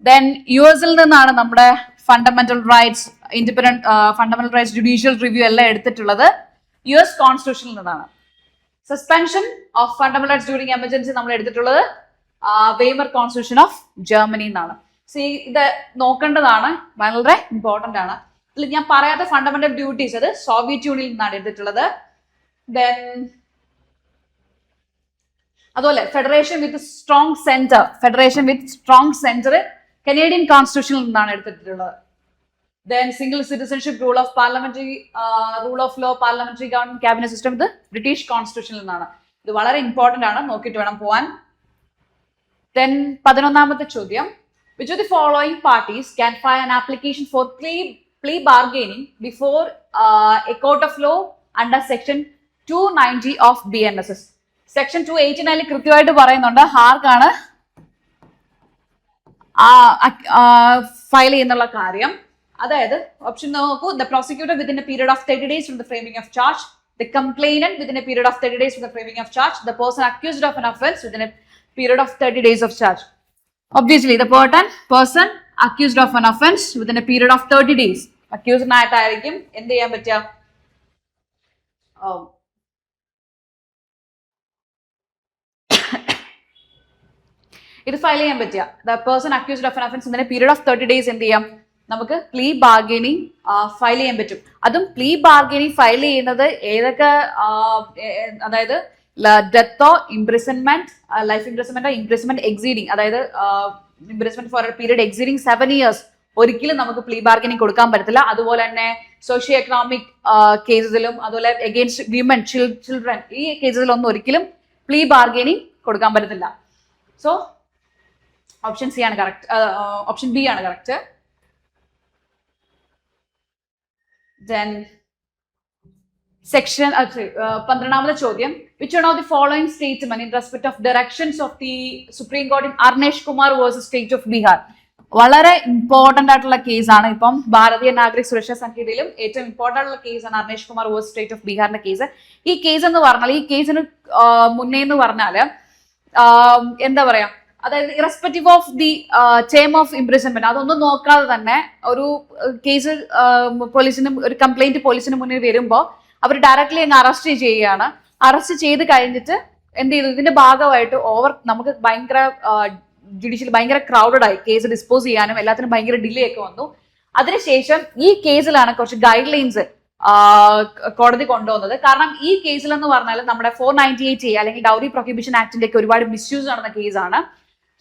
ദെൻ US നിന്നാണ് നമ്മുടെ fundamental rights, independent fundamental rights judicial review എല്ലാം എടുത്തിട്ടുള്ളത് US കോൺസ്റ്റിറ്റ്യൂഷനിൽ നിന്നാണ്. Suspension of fundamental rights during emergency നമ്മൾ എടുത്തിട്ടുള്ളത് വെയ്മർ കോൺസ്റ്റിറ്റ്യൂഷൻ ഓഫ് ജർമ്മനി എന്നാണ്. സി ഇത് നോക്കേണ്ടതാണ്, വളരെ ഇമ്പോർട്ടന്റ് ആണ്. ഇതിൽ ഞാൻ പറയാത്ത ഫണ്ടമെന്റൽ ഡ്യൂട്ടീസ് അത് സോവിയറ്റ് യൂണിയനിൽ നിന്നാണ് എടുത്തിട്ടുള്ളത്. ദെൻ അതുപോലെ federation with strong centre Canadian കോൺസ്റ്റിറ്റ്യൂഷനിൽ നിന്നാണ് എടുത്തിട്ടുള്ളത്. Then single citizenship, rule of law, parliamentary government, cabinet system, ഇത് ബ്രിട്ടീഷ് കോൺസ്റ്റിറ്റ്യൂഷനിൽ നിന്നാണ്. ഇത് വളരെ ഇമ്പോർട്ടന്റ് ആണ്, നോക്കിയിട്ട് വേണം പോവാൻ. Then 11ാമത്തെ ചോദ്യം, which of the following parties can file an application for plea bargaining before a court of law under section 290 of BNSS? Section 289 കൃത്യമായിട്ട് പറയുന്നുണ്ട് ആർക്കാണ് ഫയൽ ചെയ്യുന്നുള്ള കാര്യം. അതായത് ഓപ്ഷൻ നോക്കൂ, the prosecutor within A period of 30 days from the framing of charge The complainant within a period of 30 days from the framing of charge. The person accused of an offence within a period of 30 days of charge. Obviously, the person accused of an offence within a period of 30 days. Accused ആയിട്ടായിരിക്കും എന്ത് ചെയ്യാൻ പറ്റുക? ഇത് file ചെയ്യാൻ പറ്റുക. The person accused of an offence within a period of 30 days എന്ത് ചെയ്യാം? നമുക്ക് പ്ലീ ബാർഗൈനിങ് ഫയൽ ചെയ്യാൻ പറ്റും. അതും പ്ലീ ബാർഗൈനിങ് ഫയൽ ചെയ്യുന്നത് ഏതൊക്കെ, അതായത് ഡെത്തോ ഇംപ്രിസൺമെന്റ്, ലൈഫ് ഇംപ്രിസൺമെന്റോ ഇംപ്രിസൺമെന്റ് എക്സീഡിങ്, അതായത് imprisonment four A period exceeding 7 years ഒരിക്കലും നമുക്ക് പ്ലീ ബാർഗൈനിങ് കൊടുക്കാൻ പറ്റത്തില്ല. അതുപോലെ തന്നെ സോഷ്യോ എക്കണോമിക് കേസസിലും അതുപോലെ എഗെയിൻസ്റ്റ് വിമൻ, ചിൽഡ്രൻ, ഈ കേസസിലൊന്നും ഒരിക്കലും പ്ലീ ബാർഗൈനിങ് കൊടുക്കാൻ പറ്റത്തില്ല. സോ ഓപ്ഷൻ സി ആണ് കറക്റ്റ്, ഓപ്ഷൻ ബി ആണ് കറക്റ്റ്. Then section 12ാമത്തെ ചോദ്യം, which one of the following statement in respect of directions of the Supreme Court in Arnesh Kumar versus State of Bihar? വളരെ important ആയിട്ടുള്ള കേസാണ്. ഇപ്പം ഭാരതീയ നാഗരിക് സുരക്ഷാ സംഹിതയിലും ഏറ്റവും important ആയിട്ടുള്ള കേസാണ് Arnesh Kumar versus state of ബീഹാറിന്റെ കേസ്. ഈ കേസ് എന്ന് പറഞ്ഞാൽ, ഈ കേസിന് മുന്നേ എന്ന് പറഞ്ഞാല് എന്താ പറയാ, അതായത് irrespective of the term of imprisonment അതൊന്നും നോക്കാതെ തന്നെ ഒരു കേസ് പോലീസിന്, ഒരു കംപ്ലൈന്റ് പോലീസിന് മുന്നിൽ വരുമ്പോൾ അവർ ഡയറക്ട്ലി അങ്ങ് അറസ്റ്റ് ചെയ്യുകയാണ്. അറസ്റ്റ് ചെയ്ത് കഴിഞ്ഞിട്ട് എന്ത് ചെയ്തു, ഇതിന്റെ ഭാഗമായിട്ട് നമുക്ക് ഭയങ്കര ജുഡീഷ്യൽ ഭയങ്കര ക്രൗഡഡ് ആയി, കേസ് ഡിസ്പോസ് ചെയ്യാനും എല്ലാത്തിനും ഭയങ്കര ഡിലേ ഒക്കെ വന്നു. അതിനുശേഷം ഈ കേസിലാണ് കുറച്ച് ഗൈഡ് ലൈൻസ് കോടതി കൊണ്ടുവന്നത്. കാരണം ഈ കേസിൽ എന്ന് പറഞ്ഞാൽ നമ്മുടെ 498A അല്ലെങ്കിൽ ഡൗറി പ്രൊഹിബിഷൻ ആക്ടിന്റെ ഒക്കെ ഒരുപാട് മിസ്യൂസ് നടന്ന കേസാണ്.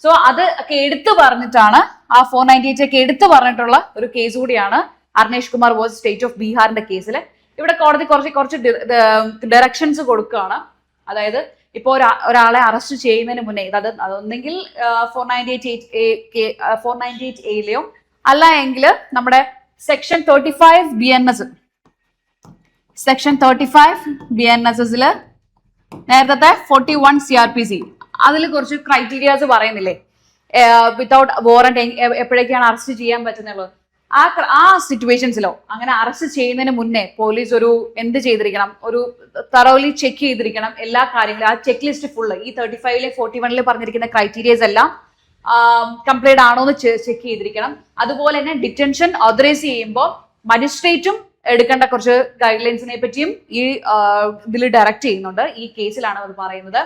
സോ അത് ഒക്കെ എടുത്തു പറഞ്ഞിട്ടാണ്, ആ 498 ഒക്കെ എടുത്തു പറഞ്ഞിട്ടുള്ള ഒരു കേസ് കൂടിയാണ് Arnesh Kumar versus state of ബീഹാറിന്റെ കേസിൽ. ഇവിടെ കോടതി കുറച്ച് ഡയറക്ഷൻസ് കൊടുക്കുകയാണ്. അതായത് ഇപ്പോൾ ഒരാളെ അറസ്റ്റ് ചെയ്യുന്നതിന് മുന്നേ അതൊന്നെങ്കിൽ 498Aയിലെയോ അല്ല എങ്കിൽ നമ്മുടെ സെക്ഷൻ 35 BNS, സെക്ഷൻ 35 BNSൽ നേരത്തെ 41 CRPC അതിൽ കുറച്ച് ക്രൈറ്റീരിയാസ് പറയുന്നില്ലേ, വിത്തൗട്ട് വാറന്റ് എപ്പോഴൊക്കെയാണ് അറസ്റ്റ് ചെയ്യാൻ പറ്റുന്നുള്ളത്. ആ സിറ്റുവേഷൻസിലോ അങ്ങനെ അറസ്റ്റ് ചെയ്യുന്നതിന് മുന്നേ പോലീസ് ഒരു എന്ത് ചെയ്തിരിക്കണം, ഒരു തറോലി ചെക്ക് ചെയ്തിരിക്കണം എല്ലാ കാര്യങ്ങളും. ആ ചെക്ക് ലിസ്റ്റ് ഫുള്ള് ഈ 35ലെ 41ലെ പറഞ്ഞിരിക്കുന്ന ക്രൈറ്റീരിയസ് എല്ലാം കംപ്ലീറ്റ് ആണോ എന്ന് ചെക്ക് ചെയ്തിരിക്കണം. അതുപോലെ തന്നെ ഡിറ്റൻഷൻ ഓതറൈസ് ചെയ്യുമ്പോൾ മജിസ്ട്രേറ്റും എടുക്കേണ്ട കുറച്ച് ഗൈഡ് ലൈൻസിനെ പറ്റിയും ഈ ഇതിൽ ഡയറക്റ്റ് ചെയ്യുന്നുണ്ട്. ഈ കേസിലാണ് അത് പറയുന്നത്.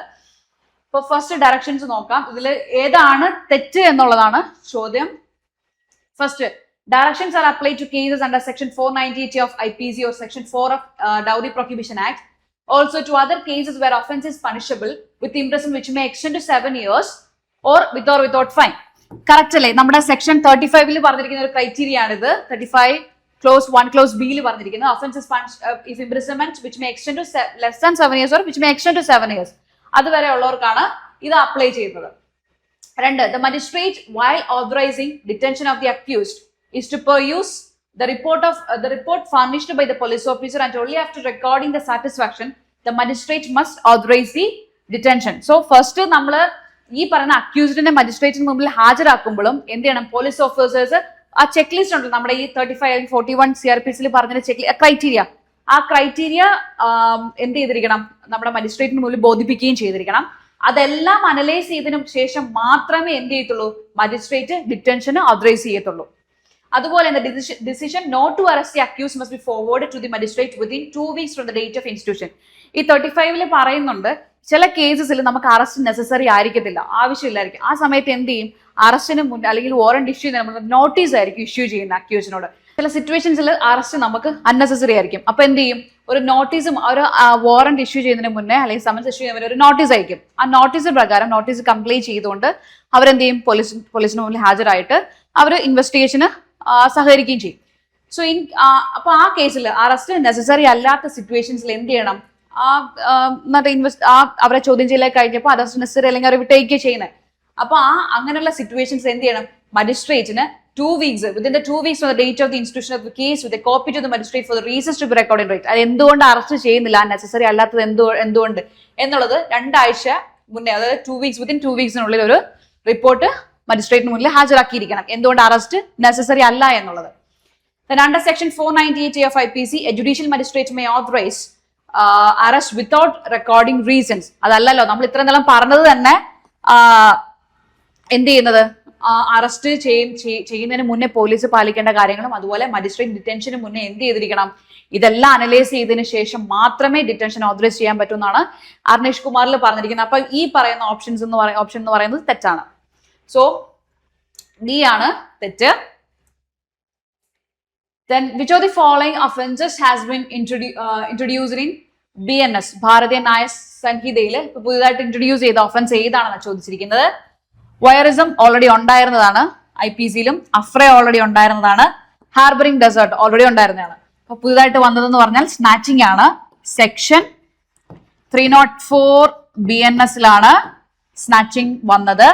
ഇപ്പൊ ഫസ്റ്റ് ഡയറക്ഷൻസ് നോക്കാം. ഇതിൽ ഏതാണ് തെറ്റ് എന്നുള്ളതാണ് ചോദ്യം. First, directions are applied to cases under section 498 of IPC or section 4 of Dowry Prohibition Act. Also to other cases where offence is punishable with imprisonment which may extend to 7 years or with or without fine. Correct അല്ലേ? നമ്മുടെ section 35ൽ പറഞ്ഞിരിക്കുന്ന ഒരു criteria ആണിത്. 35 clause 1 clause Bയിൽ പറഞ്ഞിരിക്കുന്നത് offence is punished if imprisonment which may extend to less than 7 years or which may extend to 7 years. അതുവരെ ഉള്ളവർക്കാണ് ഇത് apply ചെയ്യുന്നത്. രണ്ട്, the magistrate while authorizing detention of the accused is to peruse the report furnished by the police officer and only after recording the satisfaction the magistrate must authorize the detention. So first നമ്മൾ ഈ പറയുന്ന അക്യൂസ്ഡിനെ മജിസ്ട്രേറ്റിന് മുമ്പിൽ ഹാജരാക്കുമ്പോഴും എന്ത് ചെയ്യണം, police officers ആ check list ഉണ്ടല്ലോ നമ്മുടെ ഈ 35 41 CRPCയിൽ പറഞ്ഞ ക്രൈറ്റീരിയ, ആ ക്രൈറ്റീരിയ എന്ത് ചെയ്തിരിക്കണം, നമ്മുടെ മജിസ്ട്രേറ്റിന് മുമ്പിൽ ബോധിപ്പിക്കുകയും ചെയ്തിരിക്കണം. അതെല്ലാം അനലൈസ് ചെയ്തതിനു ശേഷം മാത്രമേ എന്ത് ചെയ്യത്തുള്ളൂ, മജിസ്ട്രേറ്റ് ഡിറ്റൻഷന് ഓതറൈസ് ചെയ്യത്തുള്ളൂ. അതുപോലെ തന്നെ decision not to arrest the accuse must be forward to the magistrate within 2 weeks from the date of institution. ഈ 35ൽ പറയുന്നുണ്ട് ചില കേസസിൽ നമുക്ക് അറസ്റ്റ് നെസസറി ആയിരിക്കത്തില്ല, ആവശ്യമില്ലായിരിക്കും. ആ സമയത്ത് എന്ത് ചെയ്യും, അറസ്റ്റിന് മുന്നേ അല്ലെങ്കിൽ വാറന്റ് ഇഷ്യൂ ചെയ്യുന്ന നോട്ടീസ് ആയിരിക്കും ഇഷ്യൂ ചെയ്യുന്ന അക്യൂസിനോട്. ചില സിറ്റുവേഷൻസിൽ അറസ്റ്റ് നമുക്ക് അൺനെസസറി ആയിരിക്കും. അപ്പൊ എന്ത് ചെയ്യും, ഒരു നോട്ടീസും ഒരു വാറന്റ് ഇഷ്യൂ ചെയ്യുന്നതിന് മുന്നേ അല്ലെങ്കിൽ സമൻസ് ഇഷ്യൂ ചെയ്യുന്നവരെ ഒരു നോട്ടീസ് അയക്കും. ആ നോട്ടീസ് പ്രകാരം നോട്ടീസ് കംപ്ലൈന്റ് ചെയ്തുകൊണ്ട് അവരെന്ത് ചെയ്യും, പോലീസിന് മുന്നിൽ ഹാജരായിട്ട് അവർ ഇൻവെസ്റ്റിഗേഷന് സഹകരിക്കുകയും ചെയ്യും. സോ അപ്പൊ ആ കേസിൽ അറസ്റ്റ് നെസസറി അല്ലാത്ത സിറ്റുവേഷൻസിൽ എന്ത് ചെയ്യണം, അവരെ ചോദ്യം ചെയ്യൽ കഴിഞ്ഞപ്പോൾ അറസ്റ്റ് നെസസറി അല്ലെങ്കിൽ അവർ വിട്ടയക്കുക ചെയ്യുന്നത്. അപ്പൊ അങ്ങനെയുള്ള സിറ്റുവേഷൻസ് എന്ത് ചെയ്യണം, മജിസ്ട്രേറ്റിന് 2 weeks within the 2 weeks from the date of the institution of the case with a copy to the magistrate for the reasons to be recorded in right. അത് എന്തുകൊണ്ട് അറസ്റ്റ് ചെയ്യുന്നില്ല, necessary അല്ലാത്തത് എന്തുകൊണ്ട് എന്നുള്ളത് 2 ആഴ്ച മുന്നേ, അതായത് 2 weeks within 2 weeksനുള്ളിൽ ഒരു റിപ്പോർട്ട് മജിസ്ട്രേറ്റിന് മുന്നിൽ ഹാജരാക്കിയിരിക്കണം എന്തുകൊണ്ട് അറസ്റ്റ് നെസസറി അല്ല എന്നുള്ളത്. Then under section 498A of IPC, a judicial magistrate may authorize arrest without recording reasons. അതല്ലല്ലോ നമ്മൾ ഇത്രയും നേരം പറഞ്ഞത് തന്നെ എന്ത് ചെയ്യുന്നത്, അറസ്റ്റ് ചെയ്യുന്നതിന് മുന്നേ പോലീസ് പാലിക്കേണ്ട കാര്യങ്ങളും അതുപോലെ മജിസ്ട്രേറ്റ് ഡിറ്റൻഷന് മുന്നേ എന്ത് ചെയ്തിരിക്കണം, ഇതെല്ലാം അനലൈസ് ചെയ്തതിന് ശേഷം മാത്രമേ ഡിറ്റൻഷൻ ഓതറൈസ് ചെയ്യാൻ പറ്റൂ എന്നാണ് അർണേഷ് കുമാറിൽ പറഞ്ഞിരിക്കുന്നത്. അപ്പൊ ഈ പറയുന്ന ഓപ്ഷൻ എന്ന് പറയുന്നത് തെറ്റാണ്. സോ ഡി ആണ് തെറ്റ്. Then which of the following offences has been introduced in BNS ഭാരതീയ ന്യായ സംഹിതയിൽ പുതുതായിട്ട് ഇൻട്രൊഡ്യൂസ് ചെയ്ത ഒഫൻസ് ഏതാണെന്ന് ചോദിച്ചിരിക്കുന്നത്. വയറിസം ഓൾറെഡി ഉണ്ടായിരുന്നതാണ് IPC-ലും, അഫ്രെ ഓൾറെഡി ഉണ്ടായിരുന്നതാണ്, ഹാർബറിംഗ് ഡെസേർട്ട് ഓൾറെഡി ഉണ്ടായിരുന്നതാണ്. അപ്പൊ പുതുതായിട്ട് വന്നതെന്ന് പറഞ്ഞാൽ സ്നാച്ചിങ് ആണ്. സെക്ഷൻ 304 BNS-ലാണ് സ്നാച്ചിങ് വന്നത്.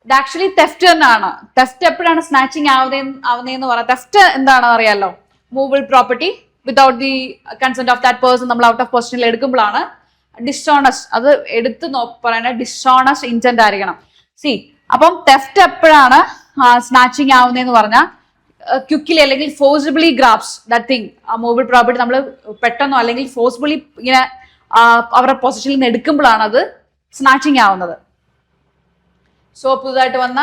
ഇത് ആക്ച്വലി തെഫ്റ്റ് തന്നെയാണ്. തെഫ്റ്റ് എപ്പോഴാണ് സ്നാച്ചിങ് ആവുന്നതെന്ന് പറയാം. തെഫ്റ്റ് എന്താണെന്ന് അറിയാലോ, movable property without the consent of that person നമ്മൾ ഔട്ട് ഓഫ് പൊസിഷനിൽ എടുക്കുമ്പോഴാണ്. ഡിസോണസ്റ്റ്, അത് എടുത്ത് പറയുന്നത് ഡിസോണസ്റ്റ് ഇന്റന്റ് ആയിരിക്കണം. അപ്പം തെഫ്റ്റ് എപ്പോഴാണ് സ്നാച്ചിങ് ആവുന്നതെന്ന് പറഞ്ഞാൽ ക്വിക്കലി അല്ലെങ്കിൽ forcibly grabs that thing, movable property നമ്മൾ പെട്ടെന്നോ അല്ലെങ്കിൽ ഫോഴ്സിബിളി ഇങ്ങനെ അവരുടെ പൊസിഷനിൽ നിന്ന് എടുക്കുമ്പോഴാണ് അത് സ്നാച്ചിങ് ആവുന്നത്. സോ പുതുതായിട്ട് വന്ന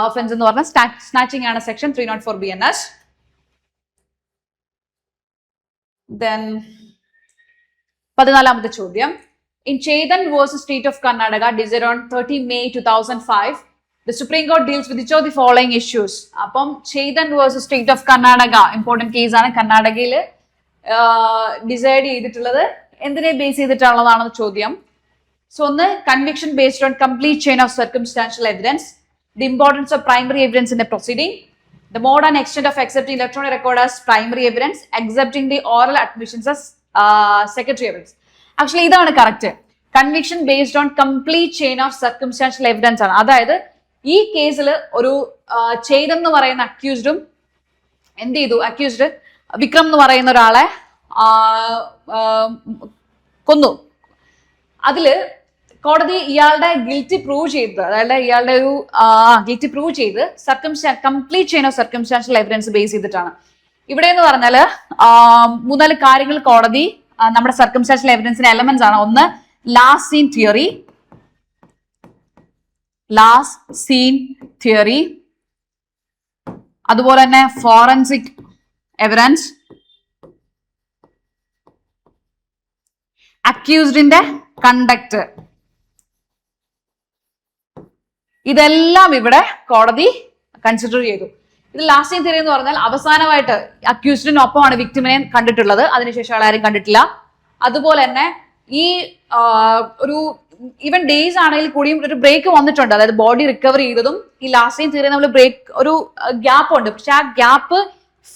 ഒഫൻസ് എന്ന് പറഞ്ഞാൽ സ്നാച്ചിങ് ആണ്. Section 304 BNS. Then 14ാമത്തെ ചോദ്യം. In Chetan versus State of Karnataka, decided on 30 May 2005, the Supreme Court deals with each of the following issues. അപ്പം Chetan versus State of Karnataka important case ആണ്. കർണാടകയിൽ decide ചെയ്തിട്ടുള്ളത് എന്തിനെ base ചെയ്തിട്ടുള്ളതാണെന്ന് ചോദ്യം. So, on the conviction based on complete chain of circumstantial evidence, the importance of primary evidence in the proceeding, the mode and extent of accepting electronic record as primary evidence, accepting the oral admissions as secondary evidence. Actually, ഇതാണ് correct. Conviction based on complete chain of circumstantial evidence ആണ്. അതായത് ഈ കേസിൽ ഒരു ചെയ്തൻ എന്ന് പറയുന്ന അക്യൂസ്ഡും എന്ത് ചെയ്തു, അക്യൂസ്ഡ് വിക്രം എന്ന് പറയുന്ന ഒരാളെ കൊന്നു. അതില് കോടതി ഇയാളുടെ ഗിൽറ്റി പ്രൂവ് ചെയ്തത്, അതായത് ഇയാളുടെ ഒരു ഗിൽറ്റി പ്രൂവ് ചെയ്ത് complete chain of circumstantial evidence base ചെയ്തിട്ടാണ്. ഇവിടെ എന്ന് പറഞ്ഞാല് 3-4 കാര്യങ്ങൾ കോടതി നമ്മുടെ സർക്കംസ്റ്റാൻഷ്യൽ എവിഡൻസിന്റെ എലമെന്റ്സ് ആണ്. ഒന്ന് ലാസ്റ്റ് സീൻ തിയറി, അതുപോലെ തന്നെ ഫോറൻസിക് എവിഡൻസ്, അക്യൂസ്ഡിന്റെ കണ്ടക്ട്, ഇതെല്ലാം ഇവിടെ കോടതി കൺസിഡർ ചെയ്തു. ഇത് ലാസ്റ്റ് സീൻ തിയറി എന്ന് പറഞ്ഞാൽ അവസാനമായിട്ട് അക്യൂസ്ഡിനൊപ്പമാണ് വിക്ടിമിനെ കണ്ടിട്ടുള്ളത്, അതിനുശേഷം ആരും കണ്ടിട്ടില്ല. അതുപോലെ തന്നെ ഈ ഒരു ഈവൻ ഡേയ്സ് ആണെങ്കിൽ കൂടിയും ഒരു ബ്രേക്ക് വന്നിട്ടുണ്ട്. അതായത് ബോഡി റിക്കവർ ചെയ്തതും ഈ ലാസ്റ്റ് സീൻ തിയറി നമ്മൾ ബ്രേക്ക് ഒരു ഗ്യാപ്പ് ഉണ്ട്. പക്ഷെ ആ ഗ്യാപ്പ്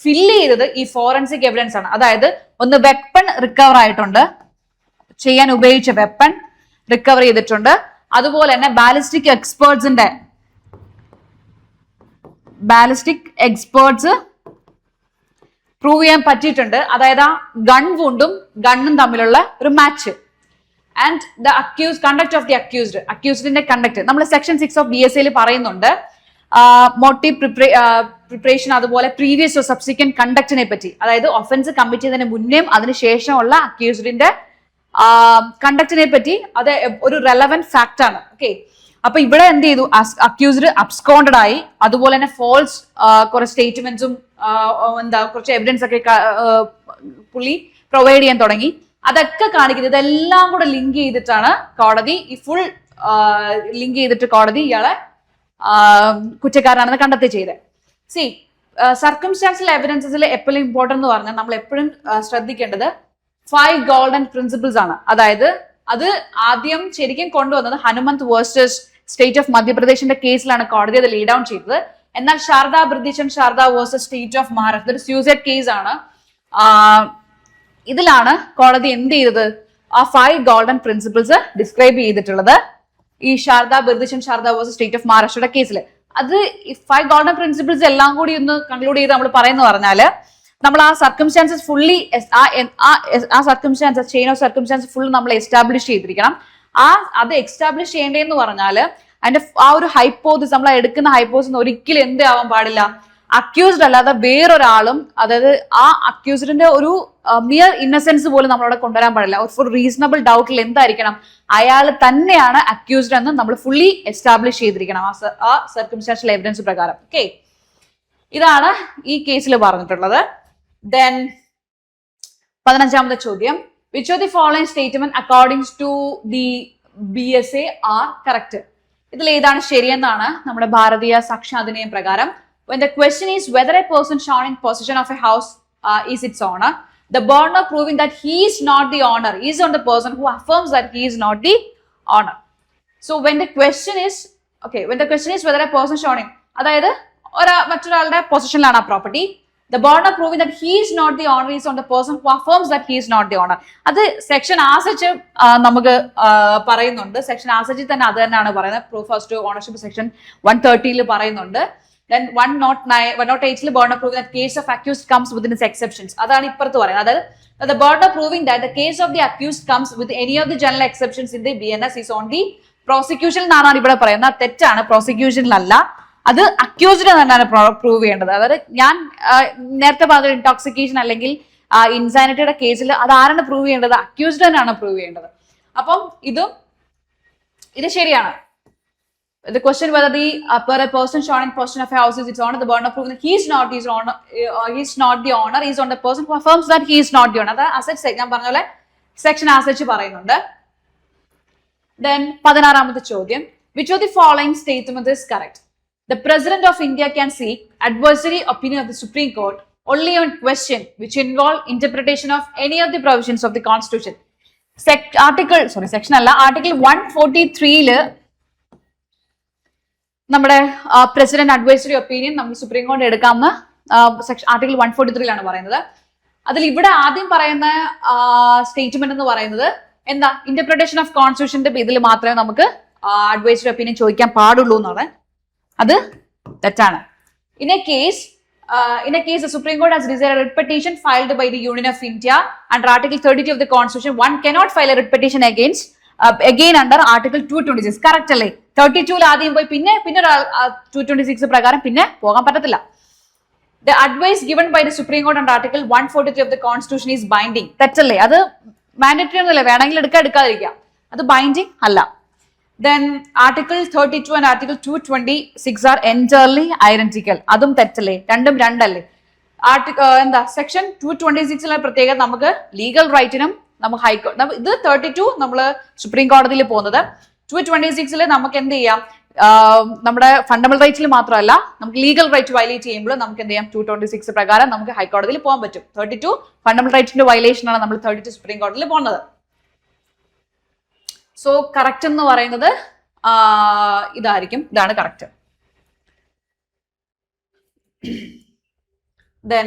ഫില്ല് ചെയ്തത് ഈ ഫോറൻസിക് എവിഡൻസ് ആണ്. അതായത് ഒന്ന് വെപ്പൺ റിക്കവർ ആയിട്ടുണ്ട്, ചെയ്യാൻ ഉപയോഗിച്ച വെപ്പൺ റിക്കവർ ചെയ്തിട്ടുണ്ട്. അതുപോലെ തന്നെ ബാലിസ്റ്റിക് എക്സ്പേർട്സ് പ്രൂവ് ചെയ്യാൻ പറ്റിയിട്ടുണ്ട്. അതായത് ആ ഗൺ വൂണ്ടും ഗണ്ണും തമ്മിലുള്ള ഒരു match. And the conduct of the അക്യൂസ്ഡിന്റെ കണ്ടക്ട് നമ്മൾ സെക്ഷൻ 6 ഓഫ് BSA പറയുന്നുണ്ട്. മോട്ടീവ് പ്രിപ്പറേഷൻ, അതുപോലെ പ്രീവിയസ് സബ്സിക്വന്റ് കണ്ടക്റ്റിനെ പറ്റി, അതായത് ഒഫൻസ് കമ്മിറ്റ് ചെയ്തതിന് മുന്നേയും അതിനുശേഷമുള്ള അക്യൂസ്ഡിന്റെ കണ്ടക്റ്റിനെ പറ്റി അത് ഒരു റെലവന്റ് ഫാക്ട് ആണ്. ഓക്കെ, അപ്പൊ ഇവിടെ എന്ത് ചെയ്തു, അക്യൂസ്ഡ് അബ്സ്കോണ്ടഡ് ആയി. അതുപോലെ തന്നെ ഫോൾസ് കുറെ സ്റ്റേറ്റ്മെന്റ്സും കുറച്ച് എവിഡൻസ് ഒക്കെ പുള്ളി പ്രൊവൈഡ് ചെയ്യാൻ തുടങ്ങി. അതൊക്കെ കാണിക്കുന്നത് ഇതെല്ലാം കൂടെ ലിങ്ക് ചെയ്തിട്ടാണ് കോടതി ഈ ഫുൾ ലിങ്ക് ചെയ്തിട്ട് കോടതി ഇയാളെ കുറ്റക്കാരനാണെന്ന് കണ്ടെത്തി ചെയ്തത്. സർക്കംസ്റ്റാൻഷ്യൽ എവിഡൻസസിൽ എപ്പോഴും ഇമ്പോർട്ടന്റ് എന്ന് പറഞ്ഞാൽ നമ്മൾ എപ്പോഴും ശ്രദ്ധിക്കേണ്ടത് 5 ഗോൾഡൻ പ്രിൻസിപ്പിൾസ് ആണ്. അതായത് അത് ആദ്യം ശരിക്കും കൊണ്ടുവന്നത് ഹനുമന്ത് വേഴ്സസ് സ്റ്റേറ്റ് ഓഫ് മധ്യപ്രദേശിന്റെ കേസിലാണ് കോടതി അത് ലീഡ് ഡൗൺ ചെയ്തത്. എന്നാൽ Sharad Birdhichand Sarda versus state of Maharashtra ഒരു സ്യൂസൈഡ് കേസ് ആണ്. ഇതിലാണ് കോടതി എന്ത് ചെയ്തത്, ആ 5 ഗോൾഡൻ പ്രിൻസിപ്പിൾസ് ഡിസ്ക്രൈബ് ചെയ്തിട്ടുള്ളത് ഈ Sharad Birdhichand Sarda versus state of മഹാരാഷ്ട്രയുടെ കേസിൽ. അത് 5 ഗോൾഡൻ പ്രിൻസിപ്പിൾസ് എല്ലാം കൂടി ഒന്ന് കൺക്ലൂഡ് ചെയ്ത് നമ്മൾ പറയുന്ന പറഞ്ഞാല് നമ്മൾ ആ സർക്കംസ്റ്റാൻസസ് ഫുള്ളി ആ circumstances chain of circumstances full നമ്മൾ എസ്റ്റാബ്ലിഷ് ചെയ്തിരിക്കണം. അത് എസ്റ്റാബ്ലിഷ് ചെയ്യേണ്ടതെന്ന് പറഞ്ഞാല് അതിന്റെ ആ ഒരു ഹൈപ്പോസിസ് നമ്മൾ എടുക്കുന്ന ഹൈപ്പോസിസ് ഒരിക്കലും എന്ത് ആവാൻ പാടില്ല, അക്യൂസ്ഡ് അല്ലാതെ വേറൊരാളും, അതായത് ആ അക്യൂസ്ഡിന്റെ ഒരു മിയർ ഇന്നസെൻസ് പോലും നമ്മളവിടെ കൊണ്ടുവരാൻ പാടില്ല. ഫോർ റീസണബിൾ ഡൗട്ടിൽ എന്തായിരിക്കണം, അയാൾ തന്നെയാണ് അക്യൂസ്ഡ് എന്ന് നമ്മൾ ഫുള്ളി എസ്റ്റാബ്ലിഷ് ചെയ്തിരിക്കണം ആ സർക്കംസ്റ്റാൻഷ്യൽ എവിഡൻസ് പ്രകാരം. ഓക്കെ, ഇതാണ് ഈ കേസിൽ പറഞ്ഞിട്ടുള്ളത്. ദെൻ 15ാമത്തെ ചോദ്യം, which of the following statement according to the BSA are correct? ഇതിൽ ഏതാണ് ശരിയെന്നാണ് നമ്മുടെ ഭാരതീയ സാക്ഷ്യാധിനിയം പ്രകാരം. When the question is whether a person shown in possession of a house is its owner, the burden proving that he is not the owner is on the person who affirms that he is not the owner. So when the question is whether a person shown in, അതായത് മറ്റൊരാളുടെ പൊസിഷനിലാണ് ആ property, the burden proving that he is not the owner is on the person who affirms that he is not the owner. അത് section as such നമുക്ക് പറയുന്നുണ്ട്. Section ആസച്ചിൽ തന്നെ അത് തന്നെയാണ് പറയുന്നത്. പ്രൂഫ് ഓഫ് ഓണർഷിപ്പ് സെക്ഷൻ 130 പറയുന്നുണ്ട്. Then 108 burden of proving that case of accused comes within its exceptions. അതാണ് ഇപ്പുറത്ത് പറയുന്നത്. അതായത് the burden of proving that the case of the accused comes with any of the general exceptions in the BNS is on the prosecution എന്നാണ് ഇവിടെ പറയുന്നത്. തെറ്റാണ്, പ്രോസിക്യൂഷനിലല്ല, അത് accused തന്നെയാണ് പ്രൂവ് ചെയ്യേണ്ടത്. അതായത് ഞാൻ നേരത്തെ പറഞ്ഞ ഇൻടോക്സിക്കേഷൻ അല്ലെങ്കിൽ ഇൻസാനിറ്റിയുടെ കേസിൽ അത് ആരാണ് പ്രൂവ് ചെയ്യേണ്ടത്? അക്യൂസ്ഡ് തന്നെയാണ് പ്രൂവ് ചെയ്യേണ്ടത്. അപ്പം ഇത് ശരിയാണ്. The question whether the a person shown in possession of a house is its owner, the burden of proving that he is not the owner is on the person who affirms that he is not the owner. അത് asset ഞാൻ പറഞ്ഞ പോലെ section as such പറയുന്നുണ്ട്. Then 16ാമത്തെ ചോദ്യം, which of the following statement is correct? The President of India can seek advisory opinion of the Supreme Court only on question which involve interpretation of any of the provisions of the Constitution. Section അല്ല, article 143 നമ്മുടെ president advisory opinion നമ്മൾ supreme കോടതി എടുക്കാമെന്ന് article 143 പറയുന്നത്. അതിൽ ഇവിടെ ആദ്യം പറയുന്ന സ്റ്റേറ്റ്മെന്റ് എന്ന് പറയുന്നത് എന്താ, ഇന്റർപ്രിട്ടേഷൻ ഓഫ് കോൺസ്റ്റിറ്റ്യൂഷന്റെ ഇതിൽ മാത്രമേ നമുക്ക് അഡ്വൈസറി ഒപ്പീനിയൻ ചോദിക്കാൻ പാടുള്ളൂ എന്നാണ്. അത് തെറ്റാണ്. In a case, the Supreme Court has decided a writ petition filed by the Union of India under Article 32 of the Constitution. One cannot file a writ petition again under Article 226. Correct അല്ലേ? 32 ആദ്യം പോയി പിന്നെ 226 പ്രകാരം പിന്നെ പോകാൻ പറ്റത്തില്ല. The advice given by the Supreme Court under Article 143 of the Constitution is binding. തെറ്റല്ലേ? അത് മാൻഡേറ്ററി ഒന്നുമില്ല, വേണമെങ്കിൽ എടുക്കാതിരിക്കാം, അത് ബൈൻഡിങ് അല്ല. Then Article 32 and Article 226 are entirely identical. അതും തെറ്റല്ലേ? രണ്ടും രണ്ടല്ലേ? സെക്ഷൻ 226 പ്രത്യേകത നമുക്ക് ലീഗൽ റൈറ്റിനും നമുക്ക് ഹൈക്കോടതി, ഇത് 32 നമ്മൾ സുപ്രീം കോടതിയിൽ പോകുന്നത്, 226 നമുക്ക് എന്ത് ചെയ്യാം, നമ്മുടെ ഫണ്ടമെന്റൽ റൈറ്റ്സിൽ മാത്രമല്ല നമുക്ക് ലീഗൽ റൈറ്റ് വയലേറ്റ് ചെയ്യുമ്പോൾ നമുക്ക് എന്ത് ചെയ്യാം, 226 പ്രകാരം നമുക്ക് ഹൈക്കോടതിയിൽ പോകാൻ പറ്റും. 32 ഫണ്ടമെന്റൽ റൈറ്റിന്റെ വയലേഷൻ ആണ്, നമ്മൾ 32 സുപ്രീം കോടതിയിൽ പോകുന്നത്. സോ കറക്റ്റ് എന്ന് പറയുന്നത് ഇതാണ് കറക്റ്റ്. Then